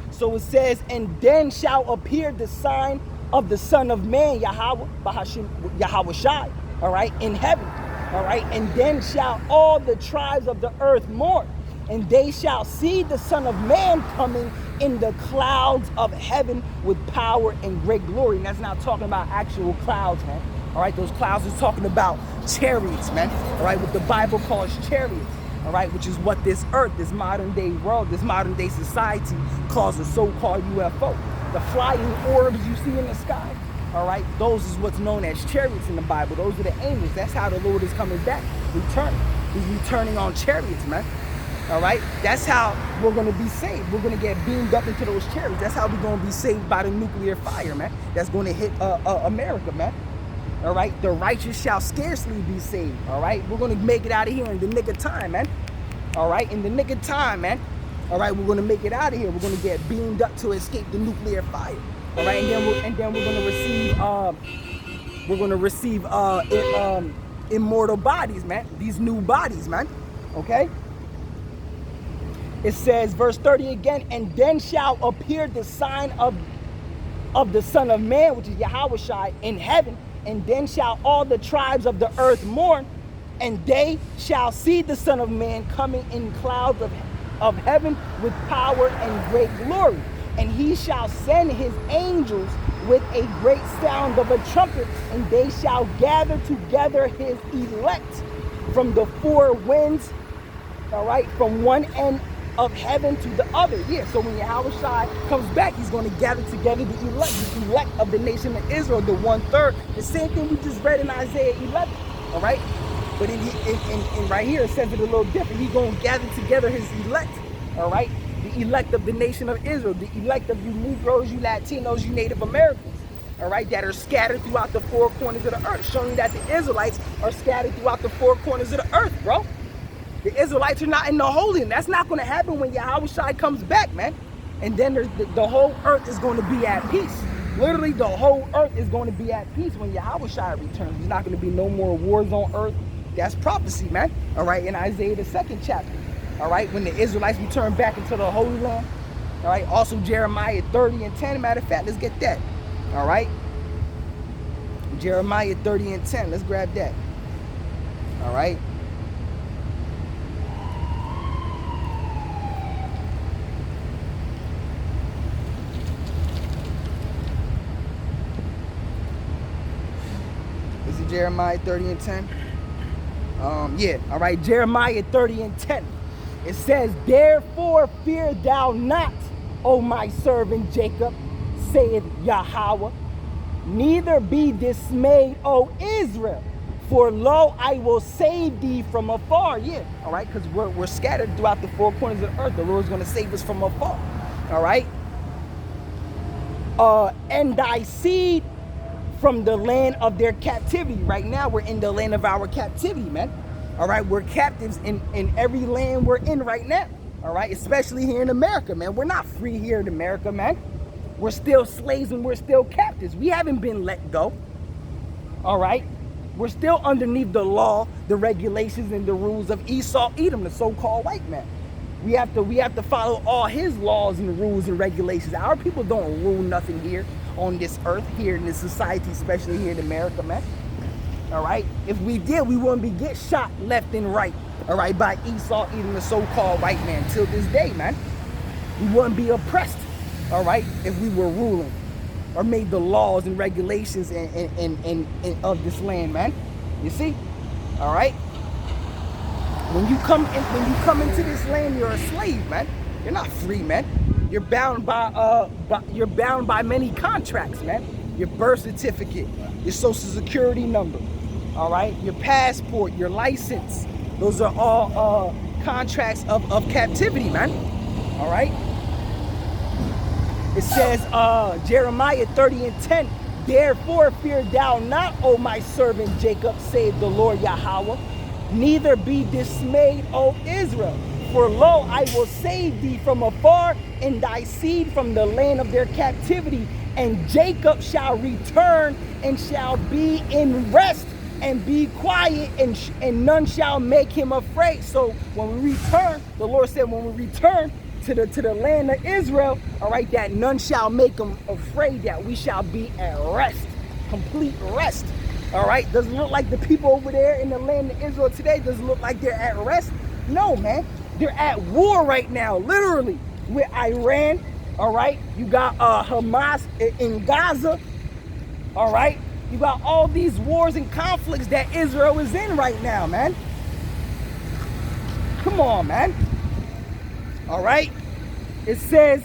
So it says, and then shall appear the sign of the Son of Man, Yahushua, all right, in heaven, all right, and then shall all the tribes of the earth mourn, and they shall see the Son of Man coming in the clouds of heaven with power and great glory. And that's not talking about actual clouds, man. All right, those clouds is talking about chariots, man. All right, what the Bible calls chariots. All right, which is what this earth, this modern day world, this modern day society calls a so-called UFO. The flying orbs you see in the sky, all right, those is what's known as chariots in the Bible. Those are the angels. That's how the Lord is coming back, returning. He's returning on chariots, man. All right, that's how we're going to be saved. We're going to get beamed up into those chariots. That's how we're going to be saved by the nuclear fire, man. That's going to hit America, man. All right, the righteous shall scarcely be saved. All right, we're going to make it out of here in the nick of time, man. All right, in the nick of time, man. All right, we're going to make it out of here. We're going to get beamed up to escape the nuclear fire. All right, and then we're going to receive immortal bodies, man. These new bodies, man. Okay. It says, verse 30 again, and then shall appear the sign of the Son of Man, which is Yahushua, in heaven. And then shall all the tribes of the earth mourn, and they shall see the Son of Man coming in clouds of heaven with power and great glory. And he shall send his angels with a great sound of a trumpet, and they shall gather together his elect from the four winds, all right, from one end of heaven to the other. Yeah, so when Yahushua comes back, he's going to gather together the elect of the nation of Israel, the 1/3. The same thing we just read in Isaiah 11, all right? But in right here, it says it a little different. He's going to gather together his elect, all right, The elect of the nation of Israel, the elect of you Negroes, you Latinos, you Native Americans, all right, that are scattered throughout the four corners of the earth, showing you that the Israelites are scattered throughout the four corners of the earth, bro. The Israelites are not in the Holy Land. That's not going to happen when Yahweh comes back, man. And then the whole earth is going to be at peace. Literally, the whole earth is going to be at peace when Yahweh returns. There's not going to be no more wars on earth. That's prophecy, man. All right, in Isaiah, the 2nd chapter. All right, when the Israelites return back into the Holy Land. All right, also Jeremiah 30 and 10. Matter of fact, let's get that. All right, Jeremiah 30 and 10. Let's grab that. All right. Is it Jeremiah 30 and 10? Yeah, all right, Jeremiah 30 and 10. It says, therefore fear thou not, O my servant Jacob, saith Yahweh, neither be dismayed, O Israel, for lo, I will save thee from afar. Yeah, all right, because we're scattered throughout the four corners of the earth. The Lord's going to save us from afar, all right? And thy seed from the land of their captivity. Right now, we're in the land of our captivity, man. All right, we're captives in every land we're in right now. All right, especially here in America, man. We're not free here in America, man. We're still slaves and we're still captives. We haven't been let go. All right, we're still underneath the law, the regulations, and the rules of Esau, Edom, the so-called white man. We have to follow all his laws and rules and regulations. Our people don't rule nothing here on this earth, here in this society, especially here in America, man. All right, if we did, we wouldn't get shot left and right, all right, by Esau, Edom, the so-called white man, till this day, man. We wouldn't be oppressed, all right, if we were ruling or made the laws and regulations and of this land, man. You see, all right. When you come into this land, you're a slave, man. You're not free, man. You're bound by many contracts, man. Your birth certificate, your social security number, all right, your passport, your license. Those are all contracts of captivity, man. All right. It says Jeremiah 30 and 10. Therefore fear thou not, O my servant Jacob, saith the Lord Yahweh. Neither be dismayed, O Israel. For lo, I will save thee from afar, and thy seed from the land of their captivity. And Jacob shall return, and shall be in rest, and be quiet, and none shall make him afraid. So when we return, the Lord said, when we return to the land of Israel, all right, that none shall make them afraid, that we shall be at rest, complete rest. All right, does it look like the people over there in the land of Israel today, does it look like they're at rest? No, man. They're at war right now, literally, with Iran. All right, you got Hamas in Gaza. All right, you got all these wars and conflicts that Israel is in right now, man. Come on, man. All right, it says,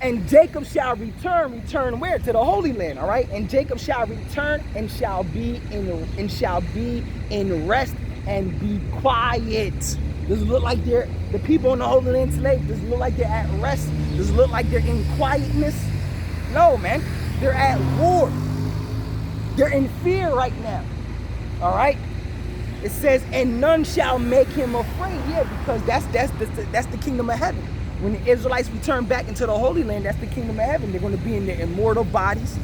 and Jacob shall return where? To the Holy Land, all right? And Jacob shall return and shall be in rest and be quiet. Does it look like the people in the Holy Land today, does it look like they're at rest? Does it look like they're in quietness? No, man. They're at war. They're in fear right now. All right? It says, and none shall make him afraid. Yeah, because that's the kingdom of heaven. When the Israelites return back into the Holy Land, that's the kingdom of heaven. They're going to be in their immortal bodies.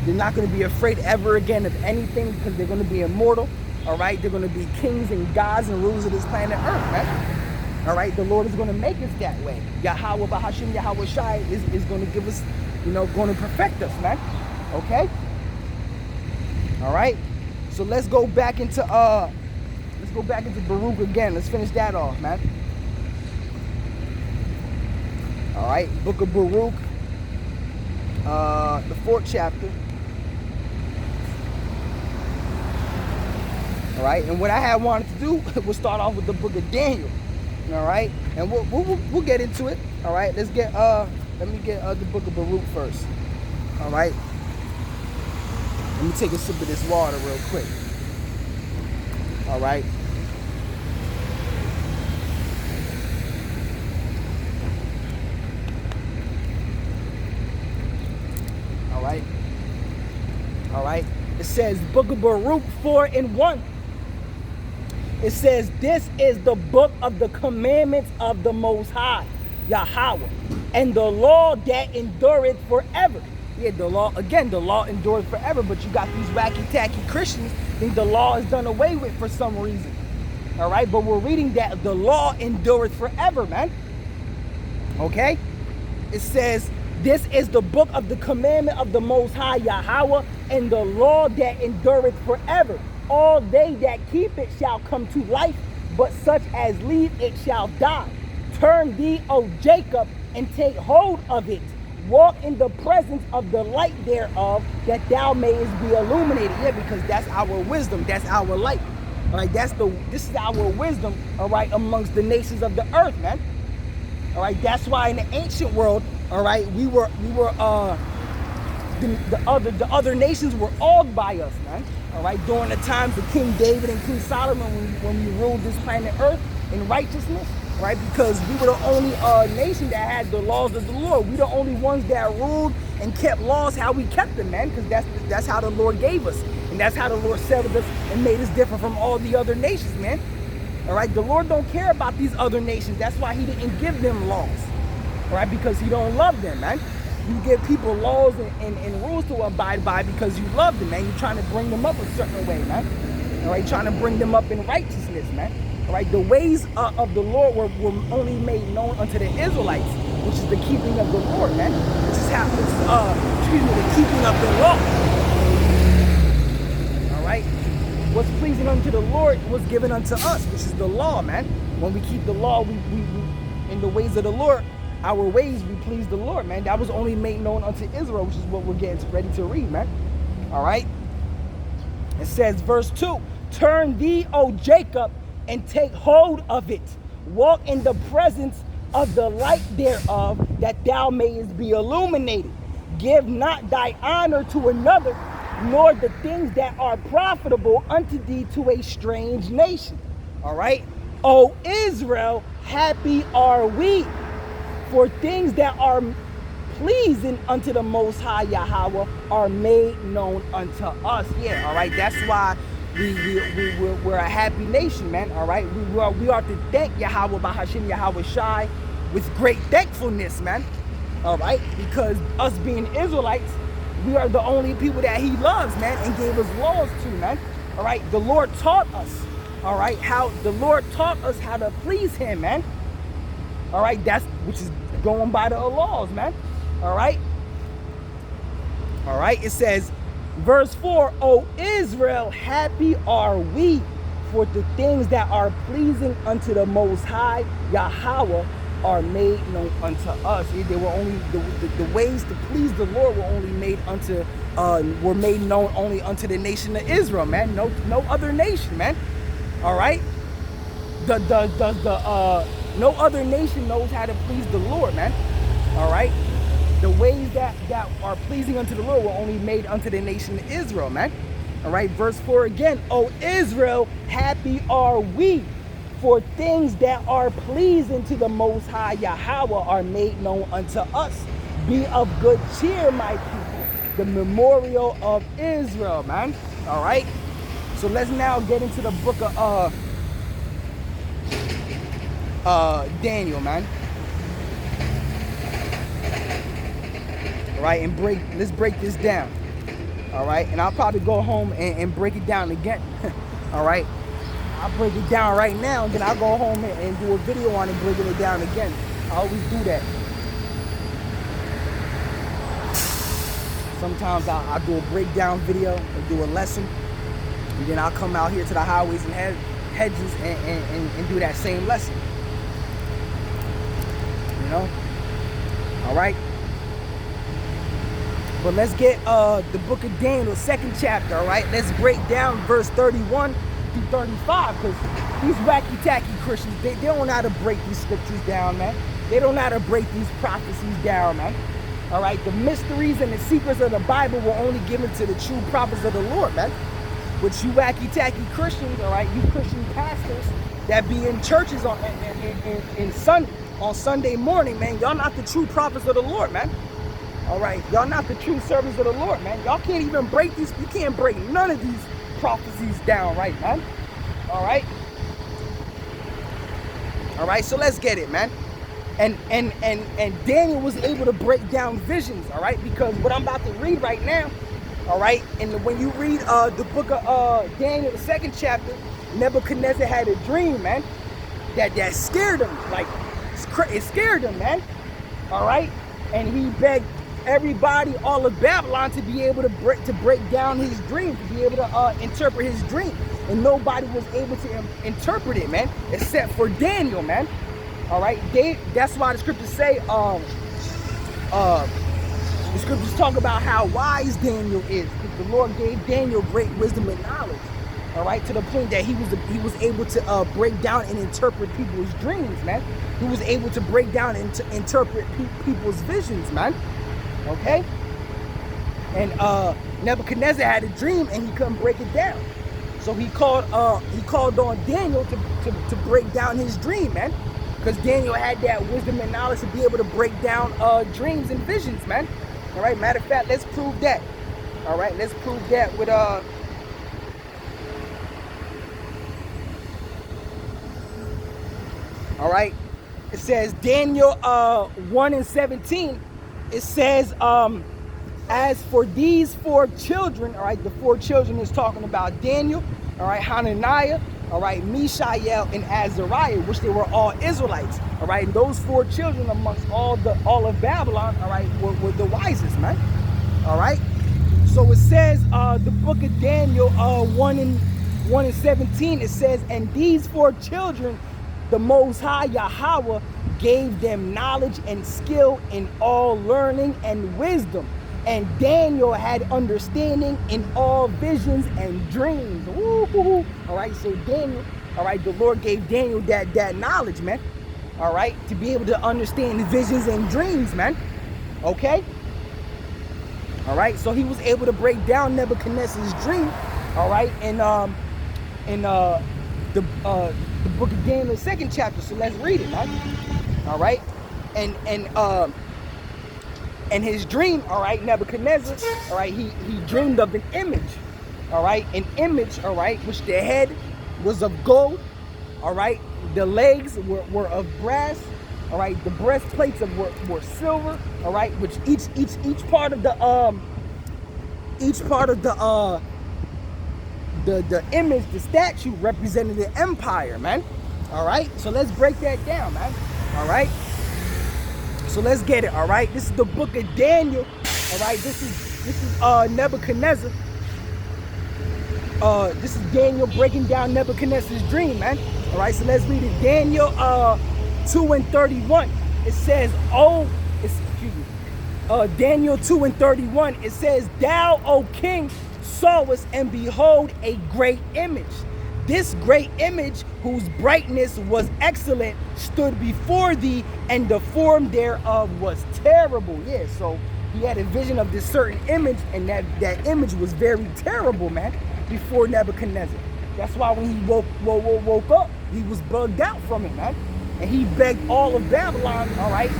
They're not going to be afraid ever again of anything because they're going to be immortal. All right? They're going to be kings and gods and rulers of this planet Earth, man. All right? The Lord is going to make us that way. Yahweh Bahashim Yahweh Shai is going to give us, going to perfect us, man. Okay? All right? So let's go back into Baruch again. Let's finish that off, man. All right, Book of Baruch, the 4th chapter. All right, and what I had wanted to do was start off with the Book of Daniel. All right, and we'll get into it. All right, let me get the Book of Baruch first. All right, let me take a sip of this water real quick. All right. says, Book of Baruch 4:1. It says, this is the book of the commandments of the Most High, Yahweh, and the law that endureth forever. Yeah, the law, again, the law endureth forever, but you got these wacky-tacky Christians think the law is done away with for some reason. All right, but we're reading that the law endureth forever, man. Okay? It says, this is the book of the commandment of the Most High, Yahweh, and the law that endureth forever. All they that keep it shall come to life, but such as leave it shall die. Turn thee, O Jacob, and take hold of it. Walk in the presence of the light thereof, that thou mayest be illuminated. Yeah, because that's our wisdom. That's our light. All right, this is our wisdom, all right, amongst the nations of the earth, man. All right, that's why in the ancient world, all right, the other nations were awed by us, man. All right, during the times of King David and King Solomon, when we ruled this planet Earth in righteousness, right? Because we were the only nation that had the laws of the Lord. We the only ones that ruled and kept laws how we kept them, man. Because that's how the Lord gave us, and that's how the Lord settled us and made us different from all the other nations, man. All right, the Lord don't care about these other nations. That's why He didn't give them laws, all right? Because He don't love them, man. You give people laws and rules to abide by because you love them, man. You're trying to bring them up a certain way, man. All right, trying to bring them up in righteousness, man. All right, the ways of the Lord were only made known unto the Israelites, which is the keeping of the Lord, man. Which is the keeping of the law. All right, what's pleasing unto the Lord was given unto us, which is the law, man. When we keep the law, we in the ways of the Lord. Our ways, we please the Lord, man. That was only made known unto Israel, which is what we're getting ready to read, man. All right. It says, verse 2, turn thee, O Jacob, and take hold of it. Walk in the presence of the light thereof, that thou mayest be illuminated. Give not thy honor to another, nor the things that are profitable unto thee to a strange nation. All right. O Israel, happy are we, for things that are pleasing unto the Most High Yahweh are made known unto us. Yeah, all right. That's why we're a happy nation, man. All right. We are to thank Yahweh by Hashem Yahweh Shai with great thankfulness, man. All right. Because us being Israelites, we are the only people that He loves, man, and gave us laws to, man. All right. The Lord taught us, all right, how to please Him, man. All right, which is going by the laws, man. All right. All right, it says, verse 4, O Israel, happy are we, for the things that are pleasing unto the Most High, Yahweh, are made known unto us. They were only the ways to please the Lord were only made known only unto the nation of Israel, man. No other nation, man. All right. No other nation knows how to please the Lord, man. All right. The ways that are pleasing unto the Lord were only made unto the nation of Israel, man. All right. Verse 4 again. O Israel, happy are we, for things that are pleasing to the Most High Yahweh are made known unto us. Be of good cheer, my people. The memorial of Israel, man. All right. So let's now get into the book of Daniel, man. All right, and let's break this down. All right, and I'll probably go home and break it down again. All right, I'll break it down right now, and then I'll go home and do a video on it, breaking it down again. I always do that. Sometimes I'll do a breakdown video or do a lesson, and then I'll come out here to the highways and hedges and do that same lesson. You know? All right? But let's get the book of Daniel, 2nd chapter, all right? Let's break down verse 31 through 35, because these wacky-tacky Christians, they don't know how to break these scriptures down, man. They don't know how to break these prophecies down, man. All right? The mysteries and the secrets of the Bible were only given to the true prophets of the Lord, man. But you wacky-tacky Christians, all right, you Christian pastors that be in churches on Sunday morning, man, y'all not the true prophets of the Lord, man. All right, y'all not the true servants of the Lord, man. Y'all can't even break these. You can't break none of these prophecies down, right, man? All right. All right, so let's get it, man. And Daniel was able to break down visions, all right, because what I'm about to read right now, all right, and when you read the book of Daniel, the 2nd chapter, Nebuchadnezzar had a dream, man, that scared him, like it scared him, man, all right, and he begged everybody, all of Babylon, to be able to break down his dream, to be able to interpret his dream, and nobody was able to interpret it, man, except for Daniel, man. All right, that's why the scriptures say, the scriptures talk about how wise Daniel is, because the Lord gave Daniel great wisdom and knowledge. All right, to the point that he was able to break down and interpret people's dreams, man. He was able to break down and to interpret people's visions, man. Okay, and Nebuchadnezzar had a dream and he couldn't break it down, so he called on Daniel to break down his dream, man. Because Daniel had that wisdom and knowledge to be able to break down dreams and visions, man. All right, matter of fact, let's prove that. All right, let's prove that with all right, it says Daniel 1:17. It says, as for these 4 children, all right, the 4 children is talking about Daniel, all right, Hananiah, all right, Mishael and Azariah, which they were all Israelites, all right, and those 4 children amongst all of Babylon, all right, were the wisest, man, all right. So it says, the book of Daniel 1:17, it says, and these 4 children, the Most High Yahweh gave them knowledge and skill in all learning and wisdom. And Daniel had understanding in all visions and dreams. Woo-hoo-hoo. All right, so Daniel, all right, the Lord gave Daniel that knowledge, man. All right, to be able to understand the visions and dreams, man. Okay. All right, so he was able to break down Nebuchadnezzar's dream. All right, in the book of Daniel, the 2nd chapter. So let's read it, man. All right, and his dream, all right, Nebuchadnezzar, all right, he dreamed of an image, all right, all right, which the head was of gold, all right, the legs were of brass, all right, the breastplates were silver, all right, which each part of the image, the statue represented the empire, man. All right, so let's break that down, man. All right. So let's get it, all right? This is the book of Daniel, all right? This is Nebuchadnezzar. This is Daniel breaking down Nebuchadnezzar's dream, man. All right, so let's read it. Daniel 2:31. It says, Daniel 2:31. It says, thou, O king, sawest and behold a great image. This great image, whose brightness was excellent, stood before thee, and the form thereof was terrible. Yeah, so he had a vision of this certain image, and that image was very terrible, man, before Nebuchadnezzar. That's why when he woke up, he was bugged out from it, man. And he begged all of Babylon, all right,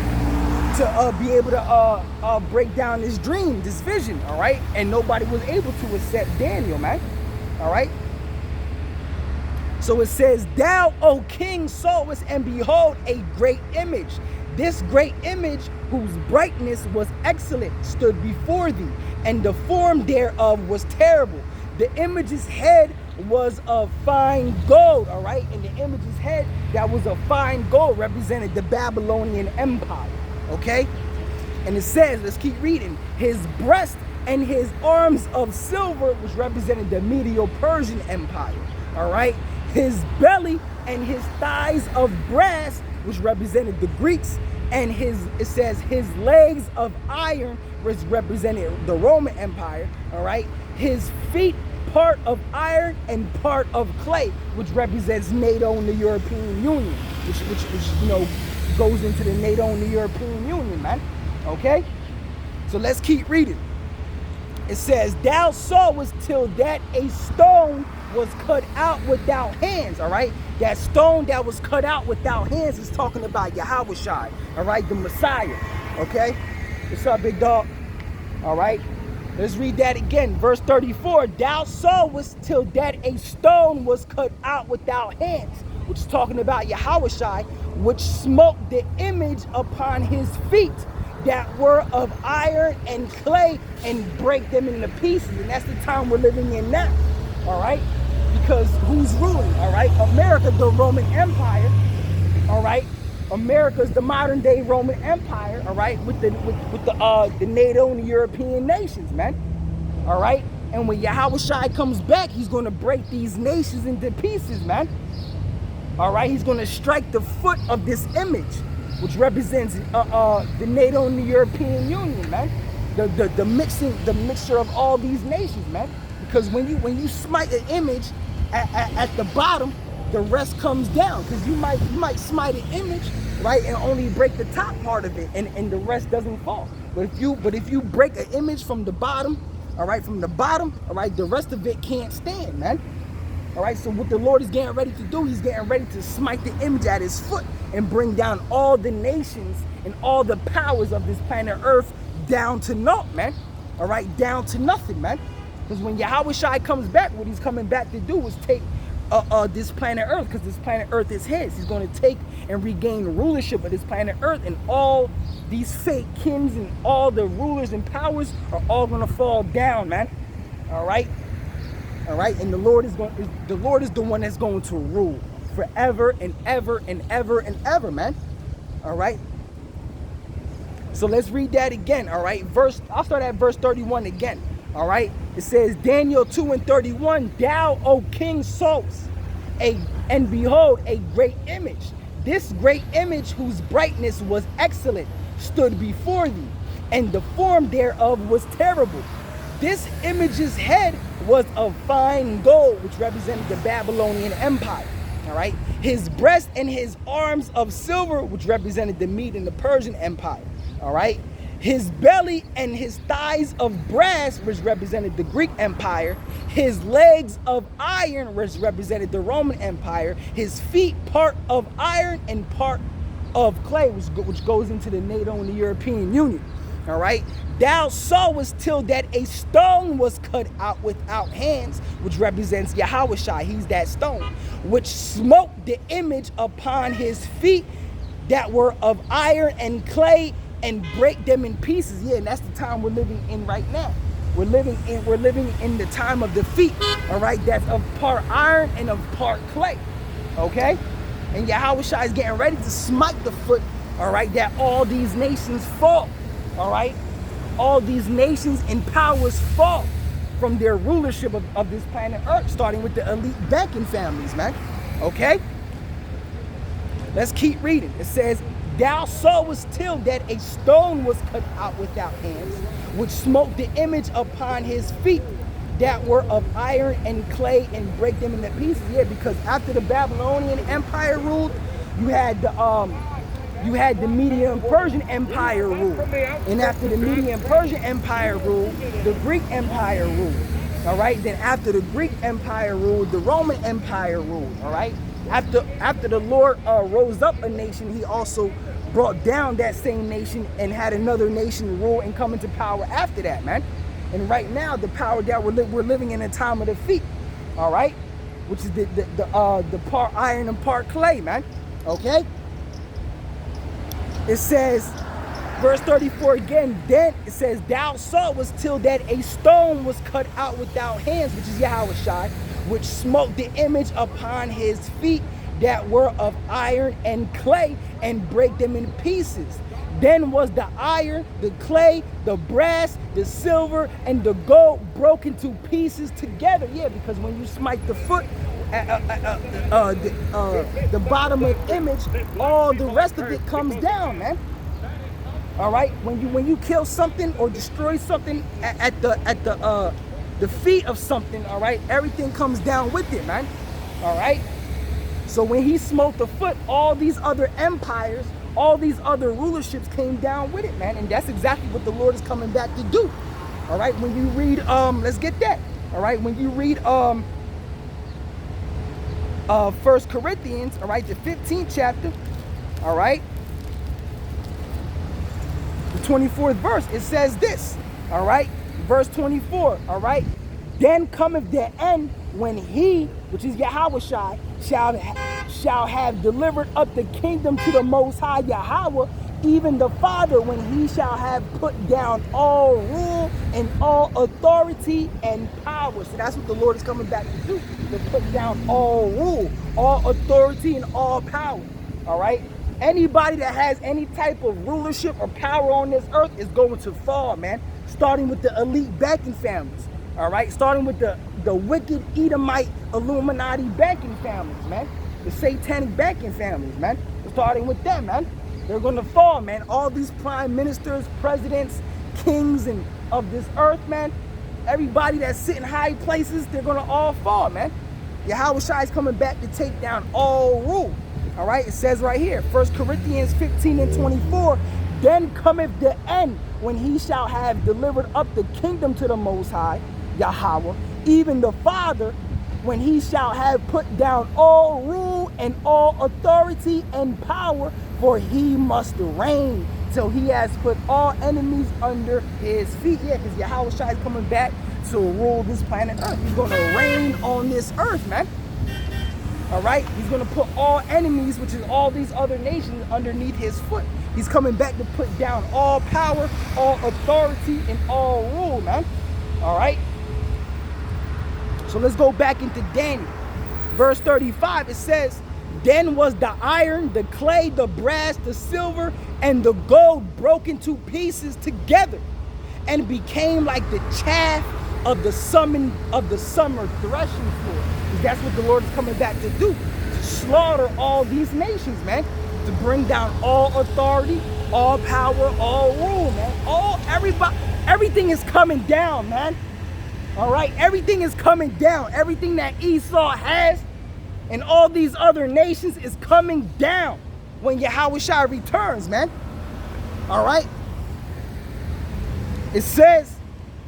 to be able to break down this dream, this vision, all right? And nobody was able to except Daniel, man, all right? So it says, thou, O king, sawest and behold a great image. This great image, whose brightness was excellent, stood before thee, and the form thereof was terrible. The image's head was of fine gold, all right? And the image's head that was of fine gold represented the Babylonian Empire, okay? And it says, let's keep reading, his breast and his arms of silver, which represented the Medo-Persian Empire, all right? His belly and his thighs of brass, which represented the Greeks, and it says his legs of iron, which represented the Roman Empire, all right? His feet, part of iron and part of clay, which represents NATO and the European Union, which goes into the NATO and the European Union, man, okay? So let's keep reading. It says, thou sawest till that a stone was cut out without hands, all right? That stone that was cut out without hands is talking about Yahweh Shai, all right? The Messiah, okay? What's up, big dog? All right. Let's read that again. Verse 34. Thou sawest till that a stone was cut out without hands, which is talking about Yahushai, which smote the image upon his feet that were of iron and clay, and break them into pieces. And that's the time we're living in now. All right. Because who's ruling? All right. America, the Roman Empire. All right. America's the modern day Roman Empire, all right, with the NATO and the European nations, man. All right? And when Yahushai comes back, he's going to break these nations into pieces, man. All right? He's going to strike the foot of this image, which represents the NATO and the European Union, man. The mixture of all these nations, man. Because when you smite an image at the bottom, the rest comes down, because you might smite an image, right, and only break the top part of it, and the rest doesn't fall. But if you break an image from the bottom, all right, the rest of it can't stand, man. All right, so what the Lord is getting ready to do, he's getting ready to smite the image at his foot and bring down all the nations and all the powers of this planet Earth down to naught, man. All right, down to nothing, man. Because when Yahushai comes back, what he's coming back to do is take this planet Earth, because this planet Earth is his. He's going to take and regain rulership of this planet Earth, and all these fake kings and all the rulers and powers are all going to fall down, man. All right, and the Lord is the one that's going to rule forever and ever and ever and ever, man. All right. So let's read that again. All right, I'll start at verse 31 again. All right, it says, Daniel 2:31, thou, O King, sawest, and behold, a great image. This great image, whose brightness was excellent, stood before thee, and the form thereof was terrible. This image's head was of fine gold, which represented the Babylonian Empire. All right, his breast and his arms of silver, which represented the Mede and the Persian Empire. All right. His belly and his thighs of brass, which represented the Greek Empire. His legs of iron, which represented the Roman Empire. His feet, part of iron and part of clay, which goes into the NATO and the European Union. All right. Thou sawest till that a stone was cut out without hands, which represents Yahushai. He's that stone, which smote the image upon his feet that were of iron and clay, and break them in pieces. Yeah, and that's the time we're living in right now. We're living in the time of defeat. All right, that's of part iron and of part clay. Okay, and Yahushua is getting ready to smite the foot. All right, that all these nations fall. All right, all these nations and powers fall from their rulership of this planet Earth, starting with the elite banking families, man. Okay, let's keep reading. It says, thou sawest till that a stone was cut out without hands, which smote the image upon his feet that were of iron and clay, and break them into pieces. Yeah, because after the Babylonian Empire ruled, you had the Median Persian Empire ruled, and after the Median Persian Empire ruled, the Greek Empire ruled. All right. Then after the Greek Empire ruled, the Roman Empire ruled. All right. After the Lord rose up a nation, he also brought down that same nation and had another nation rule and come into power after that, man. And right now, the power that we're living in a time of defeat, all right, which is the part iron and part clay, man. Okay. It says, verse 34 again. Then it says, thou sawest till that a stone was cut out without hands, which is Yahushai, which smote the image upon his feet that were of iron and clay, and break them in pieces. Then was the iron, the clay, the brass, the silver, and the gold broken to pieces together. Yeah, because when you smite the foot, the bottom of the image, all the rest of it comes down, man. All right, when you kill something or destroy something at the feet of something, all right, everything comes down with it, man. All right. So when he smote the foot, all these other empires, all these other rulerships came down with it, man. And that's exactly what the Lord is coming back to do. All right, when you read, let's get that. All right, when you read 1 Corinthians, all right, the 15th chapter, all right, the 24th verse, it says this. All right, verse 24. All right, then cometh the end when he, which is Yahushai, shall have delivered up the kingdom to the Most High Yahweh, even the Father, when he shall have put down all rule and all authority and power. So that's what the Lord is coming back to do, to put down all rule, all authority, and all power. All right? Anybody that has any type of rulership or power on this earth is going to fall, man. Starting with the elite banking families. All right? Starting with the wicked Edomite Illuminati banking families, man. The satanic banking families, man. Starting with them, man. They're going to fall, man. All these prime ministers, presidents, kings and of this earth, man. Everybody that's sitting high places, they're going to all fall, man. Yahushua is coming back to take down all rule. All right, it says right here, 1 Corinthians 15 and 24, then cometh the end when he shall have delivered up the kingdom to the Most High, Yahweh, even the Father, when he shall have put down all rule and all authority and power, for he must reign till he has put all enemies under his feet. Yeah, because Yahushua is coming back to rule this planet Earth. He's going to reign on this earth, man. All right, he's going to put all enemies, which is all these other nations, underneath his foot. He's coming back to put down all power, all authority, and all rule, man. All right. So let's go back into Daniel. Verse 35, it says, then was the iron, the clay, the brass, the silver, and the gold broken to pieces together, and became like the chaff of the summer threshing floor. That's what the Lord is coming back to do, to slaughter all these nations, man, to bring down all authority, all power, all rule, man. Everything is coming down, man. All right, everything is coming down. Everything that Esau has and all these other nations is coming down when Yahushua returns, man. All right. It says,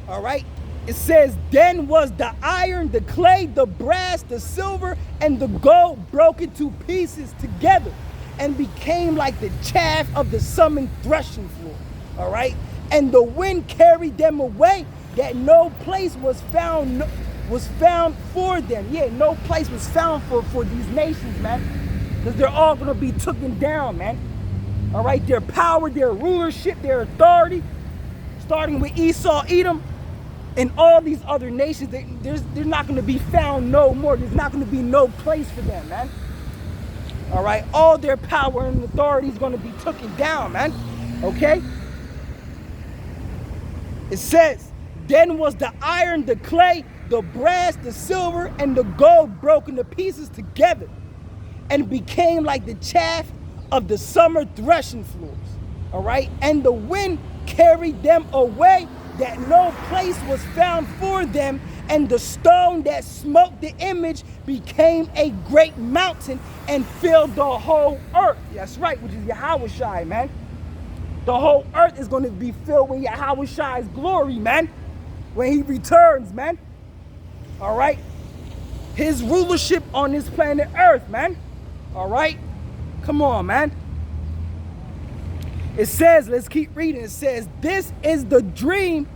all right, it says, then was the iron, the clay, the brass, the silver, and the gold broken to pieces together, and became like the chaff of the summer threshing floor. All right. And the wind carried them away, that no place was found for them. Yeah, no place was found for these nations, man, because they're all going to be taken down, man. All right, their power, their rulership, their authority, starting with Esau, Edom, and all these other nations, they're not going to be found no more. There's not going to be no place for them, man. All right, all their power and authority is going to be taken down, man. Okay? It says, then was the iron, the clay, the brass, the silver, and the gold broken to pieces together, and became like the chaff of the summer threshing floors. All right? And the wind carried them away, that no place was found for them, and the stone that smote the image became a great mountain and filled the whole earth. That's right, which is Yahushua, man. The whole earth is going to be filled with Yahushua's glory, man, when he returns, man. All right? His rulership on this planet Earth, man. All right? Come on, man. It says, let's keep reading. It says, this is the dream,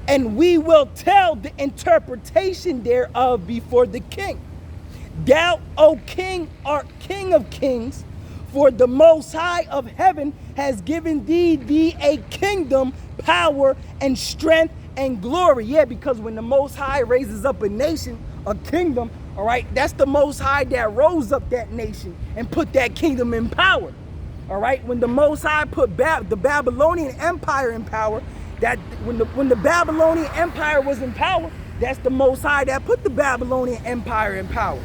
and we will tell the interpretation thereof before the king. Thou, O king, art king of kings, for the Most High of heaven has given thee a kingdom, power, and strength, and glory. Yeah, because when the Most High raises up a nation, a kingdom, all right, that's the Most High that rose up that nation and put that kingdom in power. All right, when the Most High put the Babylonian Empire in power, that when the Babylonian Empire was in power, that's the Most High that put the Babylonian Empire in power,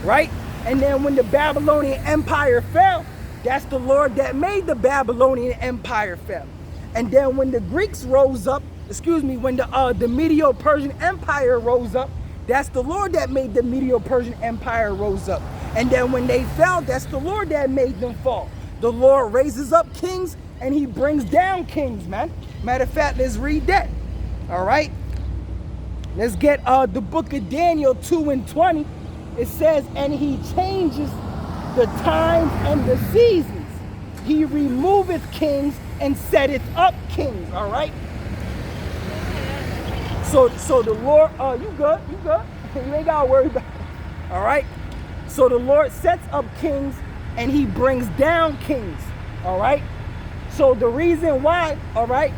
right? And then when the Babylonian Empire fell, that's the Lord that made the Babylonian Empire fell. And then when the Greeks rose up, when the Medo-Persian Empire rose up, that's the Lord that made the Medo-Persian Empire rose up. And then when they fell, that's the Lord that made them fall. The Lord raises up kings and he brings down kings, man. Matter of fact, let's read that. All right. Let's get the book of Daniel 2 and 20. It says, and he changes the times and the seasons. He removeth kings and setteth up kings. All right. So the Lord, you good, you ain't gotta worry about it. All right. So the Lord sets up kings and he brings down kings. All right. So the reason why, all right,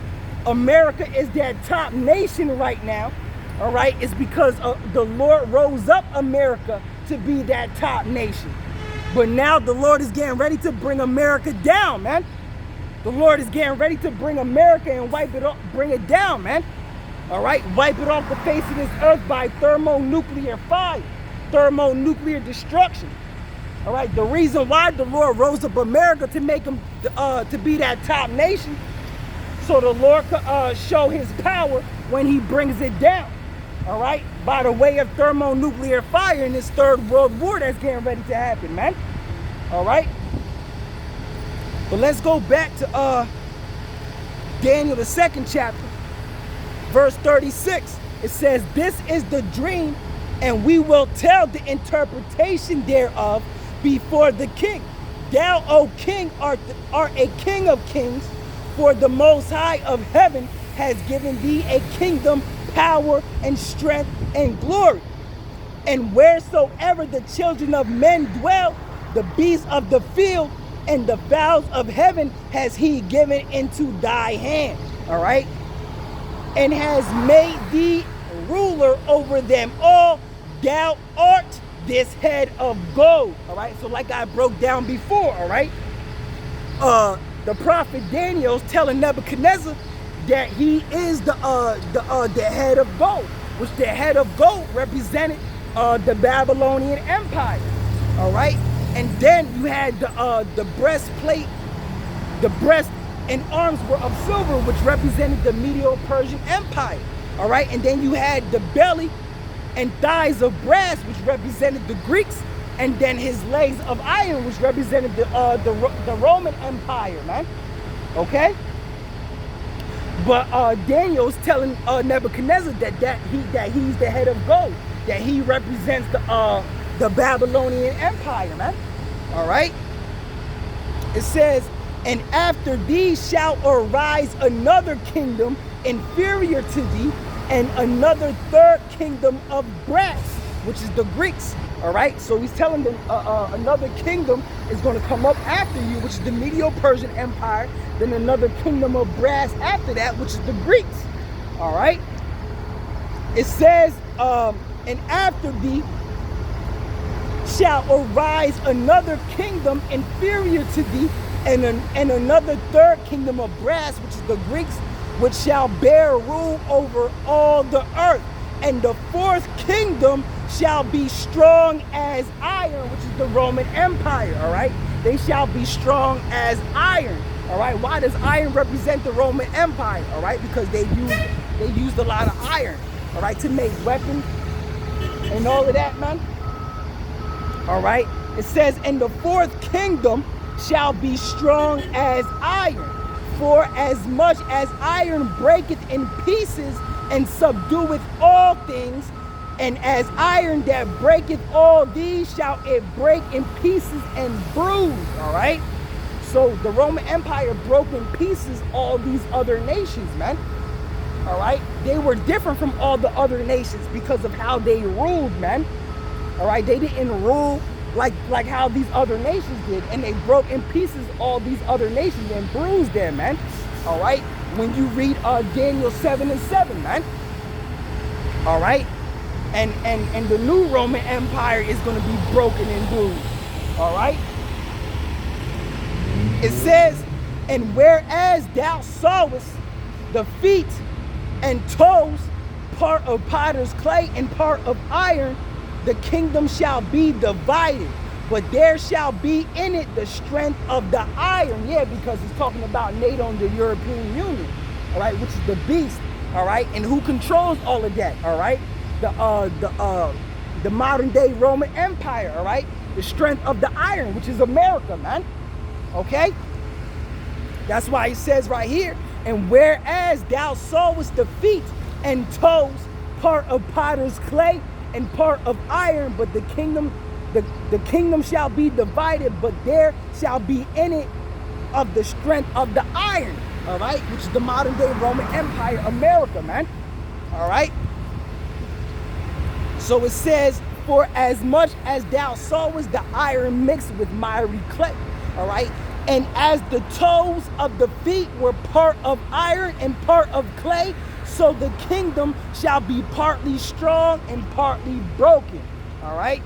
America is that top nation right now, all right, is because the Lord rose up America to be that top nation. But now the Lord is getting ready to bring America down, man. The Lord is getting ready to bring America and wipe it up, bring it down, man. All right, wipe it off the face of this earth by thermonuclear fire, thermonuclear destruction. All right, the reason why the Lord rose up America to make him to be that top nation, so the Lord could show his power when he brings it down. All right, by the way of thermonuclear fire in this third world war that's getting ready to happen, man. All right, but let's go back to Daniel, the 2nd chapter. Verse 36, it says, this is the dream, and we will tell the interpretation thereof before the king. Thou, O king, art a king of kings, for the Most High of heaven has given thee a kingdom, power, and strength, and glory. And wheresoever the children of men dwell, the beasts of the field and the fowls of heaven has he given into thy hand. All right. And has made thee ruler over them all. Thou art this head of gold. All right, so like I broke down before, all right, the prophet Daniel's telling Nebuchadnezzar that he is the head of gold, which the head of gold represented the Babylonian Empire. All right, and then you had the breastplate, the breast and arms were of silver, which represented the Medo-Persian Empire. All right, and then you had the belly and thighs of brass, which represented the Greeks, and then his legs of iron, which represented the Roman Empire, man. Okay, but Daniel's telling Nebuchadnezzar that he's the head of gold, that he represents the Babylonian Empire, man. All right, it says, and after thee shall arise another kingdom inferior to thee, and another third kingdom of brass, which is the Greeks. All right, so he's telling them another kingdom is going to come up after you, which is the Medo-Persian Empire. Then another kingdom of brass after that, which is the Greeks. All right, it says, and after thee shall arise another kingdom inferior to thee, and another third kingdom of brass, which is the Greeks, which shall bear rule over all the earth. And the fourth kingdom shall be strong as iron, which is the Roman Empire. All right, they shall be strong as iron. All right, why does iron represent the Roman Empire? All right, because they used a lot of iron, all right, to make weapons and all of that, man. All right, it says, and the fourth kingdom shall be strong as iron, for as much as iron breaketh in pieces and subdueth all things, and as iron that breaketh all these shall it break in pieces and bruise. All right, so the Roman Empire broke in pieces all these other nations, man. All right, they were different from all the other nations because of how they ruled, man. All right, they didn't rule like how these other nations did, and they broke in pieces all these other nations and bruised them, man. All right, when you read Daniel 7:7, man. All right, and the new Roman Empire is going to be broken and bruised. All right, it says, and whereas thou sawest the feet and toes, part of potter's clay and part of iron, the kingdom shall be divided, but there shall be in it the strength of the iron. Yeah, because it's talking about NATO and the European Union, all right, which is the beast, all right, and who controls all of that, all right? The modern day Roman Empire, all right? The strength of the iron, which is America, man. Okay? That's why he says right here, and whereas thou sawest the feet and toes, part of potter's clay and part of iron, but the kingdom shall be divided, but there shall be in it of the strength of the iron, all right, which is the modern day Roman Empire, America, man. All right. So it says, for as much as thou sawest the iron mixed with miry clay. All right. And as the toes of the feet were part of iron and part of clay, so the kingdom shall be partly strong and partly broken. All right.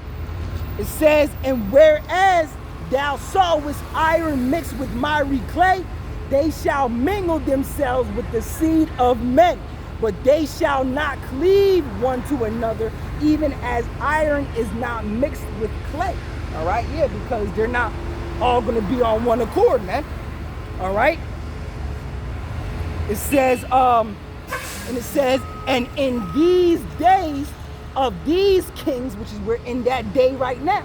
It says, and whereas thou sawest iron mixed with miry clay, they shall mingle themselves with the seed of men, but they shall not cleave one to another, even as iron is not mixed with clay. All right, yeah, because they're not all going to be on one accord, man. All right. It says, and in these days of these kings, which is we're in that day right now.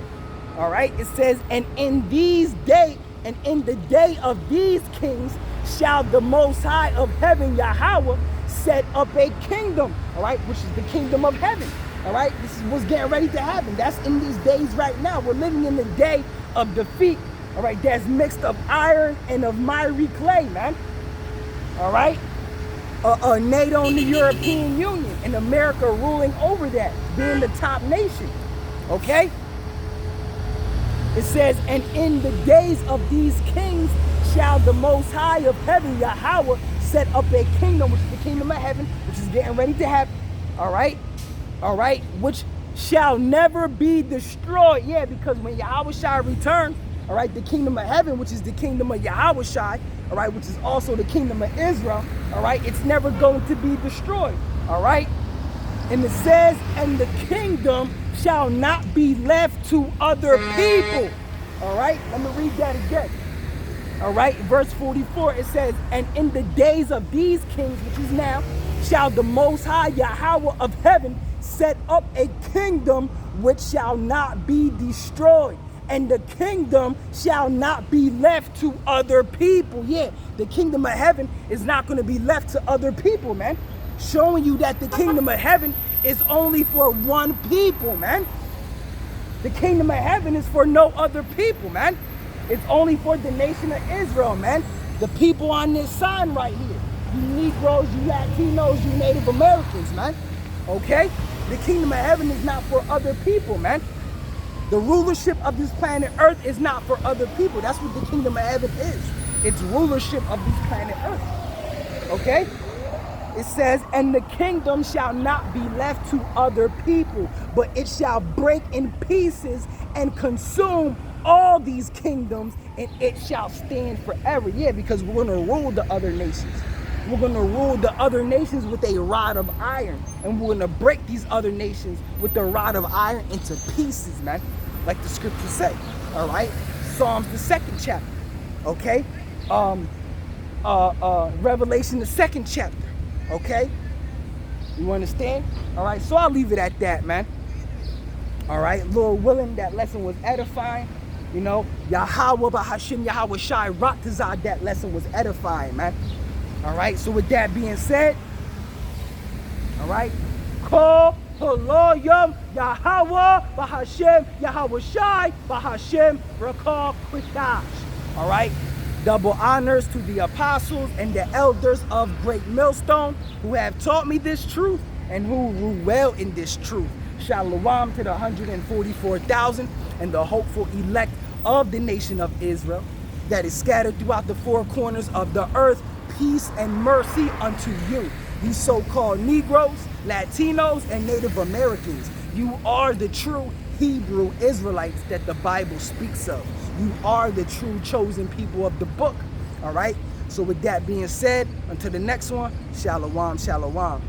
All right. It says, and in these days, and in the day of these kings shall the Most High of heaven, Yahweh, set up a kingdom, all right, which is the kingdom of heaven. All right, this is what's getting ready to happen. That's in these days right now. We're living in the day of defeat, all right, that's mixed of iron and of miry clay, man. All right, NATO and the European Union and America ruling over that, being the top nation, okay? It says, and in the days of these kings shall the Most High of heaven, Yahweh, set up a kingdom, which is the kingdom of heaven, which is getting ready to happen, all right, which shall never be destroyed. Yeah, because when Yahweh Shai returns, all right, the kingdom of heaven, which is the kingdom of Yahweh Shai, all right, which is also the kingdom of Israel, all right, it's never going to be destroyed, all right? And it says, and the kingdom shall not be left to other people. All right, let me read that again. All right, verse 44, it says, and in the days of these kings, which is now, shall the Most High Yahweh of heaven set up a kingdom which shall not be destroyed, and the kingdom shall not be left to other people. Yeah, the kingdom of heaven is not going to be left to other people, man. Showing you that the kingdom of heaven is only for one people, man. The kingdom of heaven is for no other people, man. It's only for the nation of Israel, man. The people on this sign right here. You Negroes, you Latinos, you Native Americans, man. Okay? The kingdom of heaven is not for other people, man. The rulership of this planet Earth is not for other people. That's what the kingdom of heaven is. It's rulership of this planet Earth. Okay? It says, and the kingdom shall not be left to other people, but it shall break in pieces and consume all these kingdoms, and it shall stand forever. Yeah, because we're going to rule the other nations. We're going to rule the other nations with a rod of iron, and we're going to break these other nations with the rod of iron into pieces, man, like the scriptures say. All right, Psalms the 2nd chapter. Okay, Revelation the 2nd chapter. Okay, you understand? All right, so I'll leave it at that, man. All right, Lord willing, that lesson was edifying. You know, Yahweh Bahashim Yahweh Shai Raktazah, that lesson was edifying, man. All right, so with that being said, all right, Kol Haloyam Yahweh Bahashim Yahweh Shai Bahashim Rakal Kritash. All right. Double honors to the apostles and the elders of Great Millstone who have taught me this truth and who rule well in this truth. Shalom to the 144,000 and the hopeful elect of the nation of Israel that is scattered throughout the four corners of the earth. Peace and mercy unto you, you so-called Negroes, Latinos, and Native Americans. You are the true Hebrew Israelites that the Bible speaks of. You are the true chosen people of the book. All right. So with that being said, until the next one, shalom, shalom.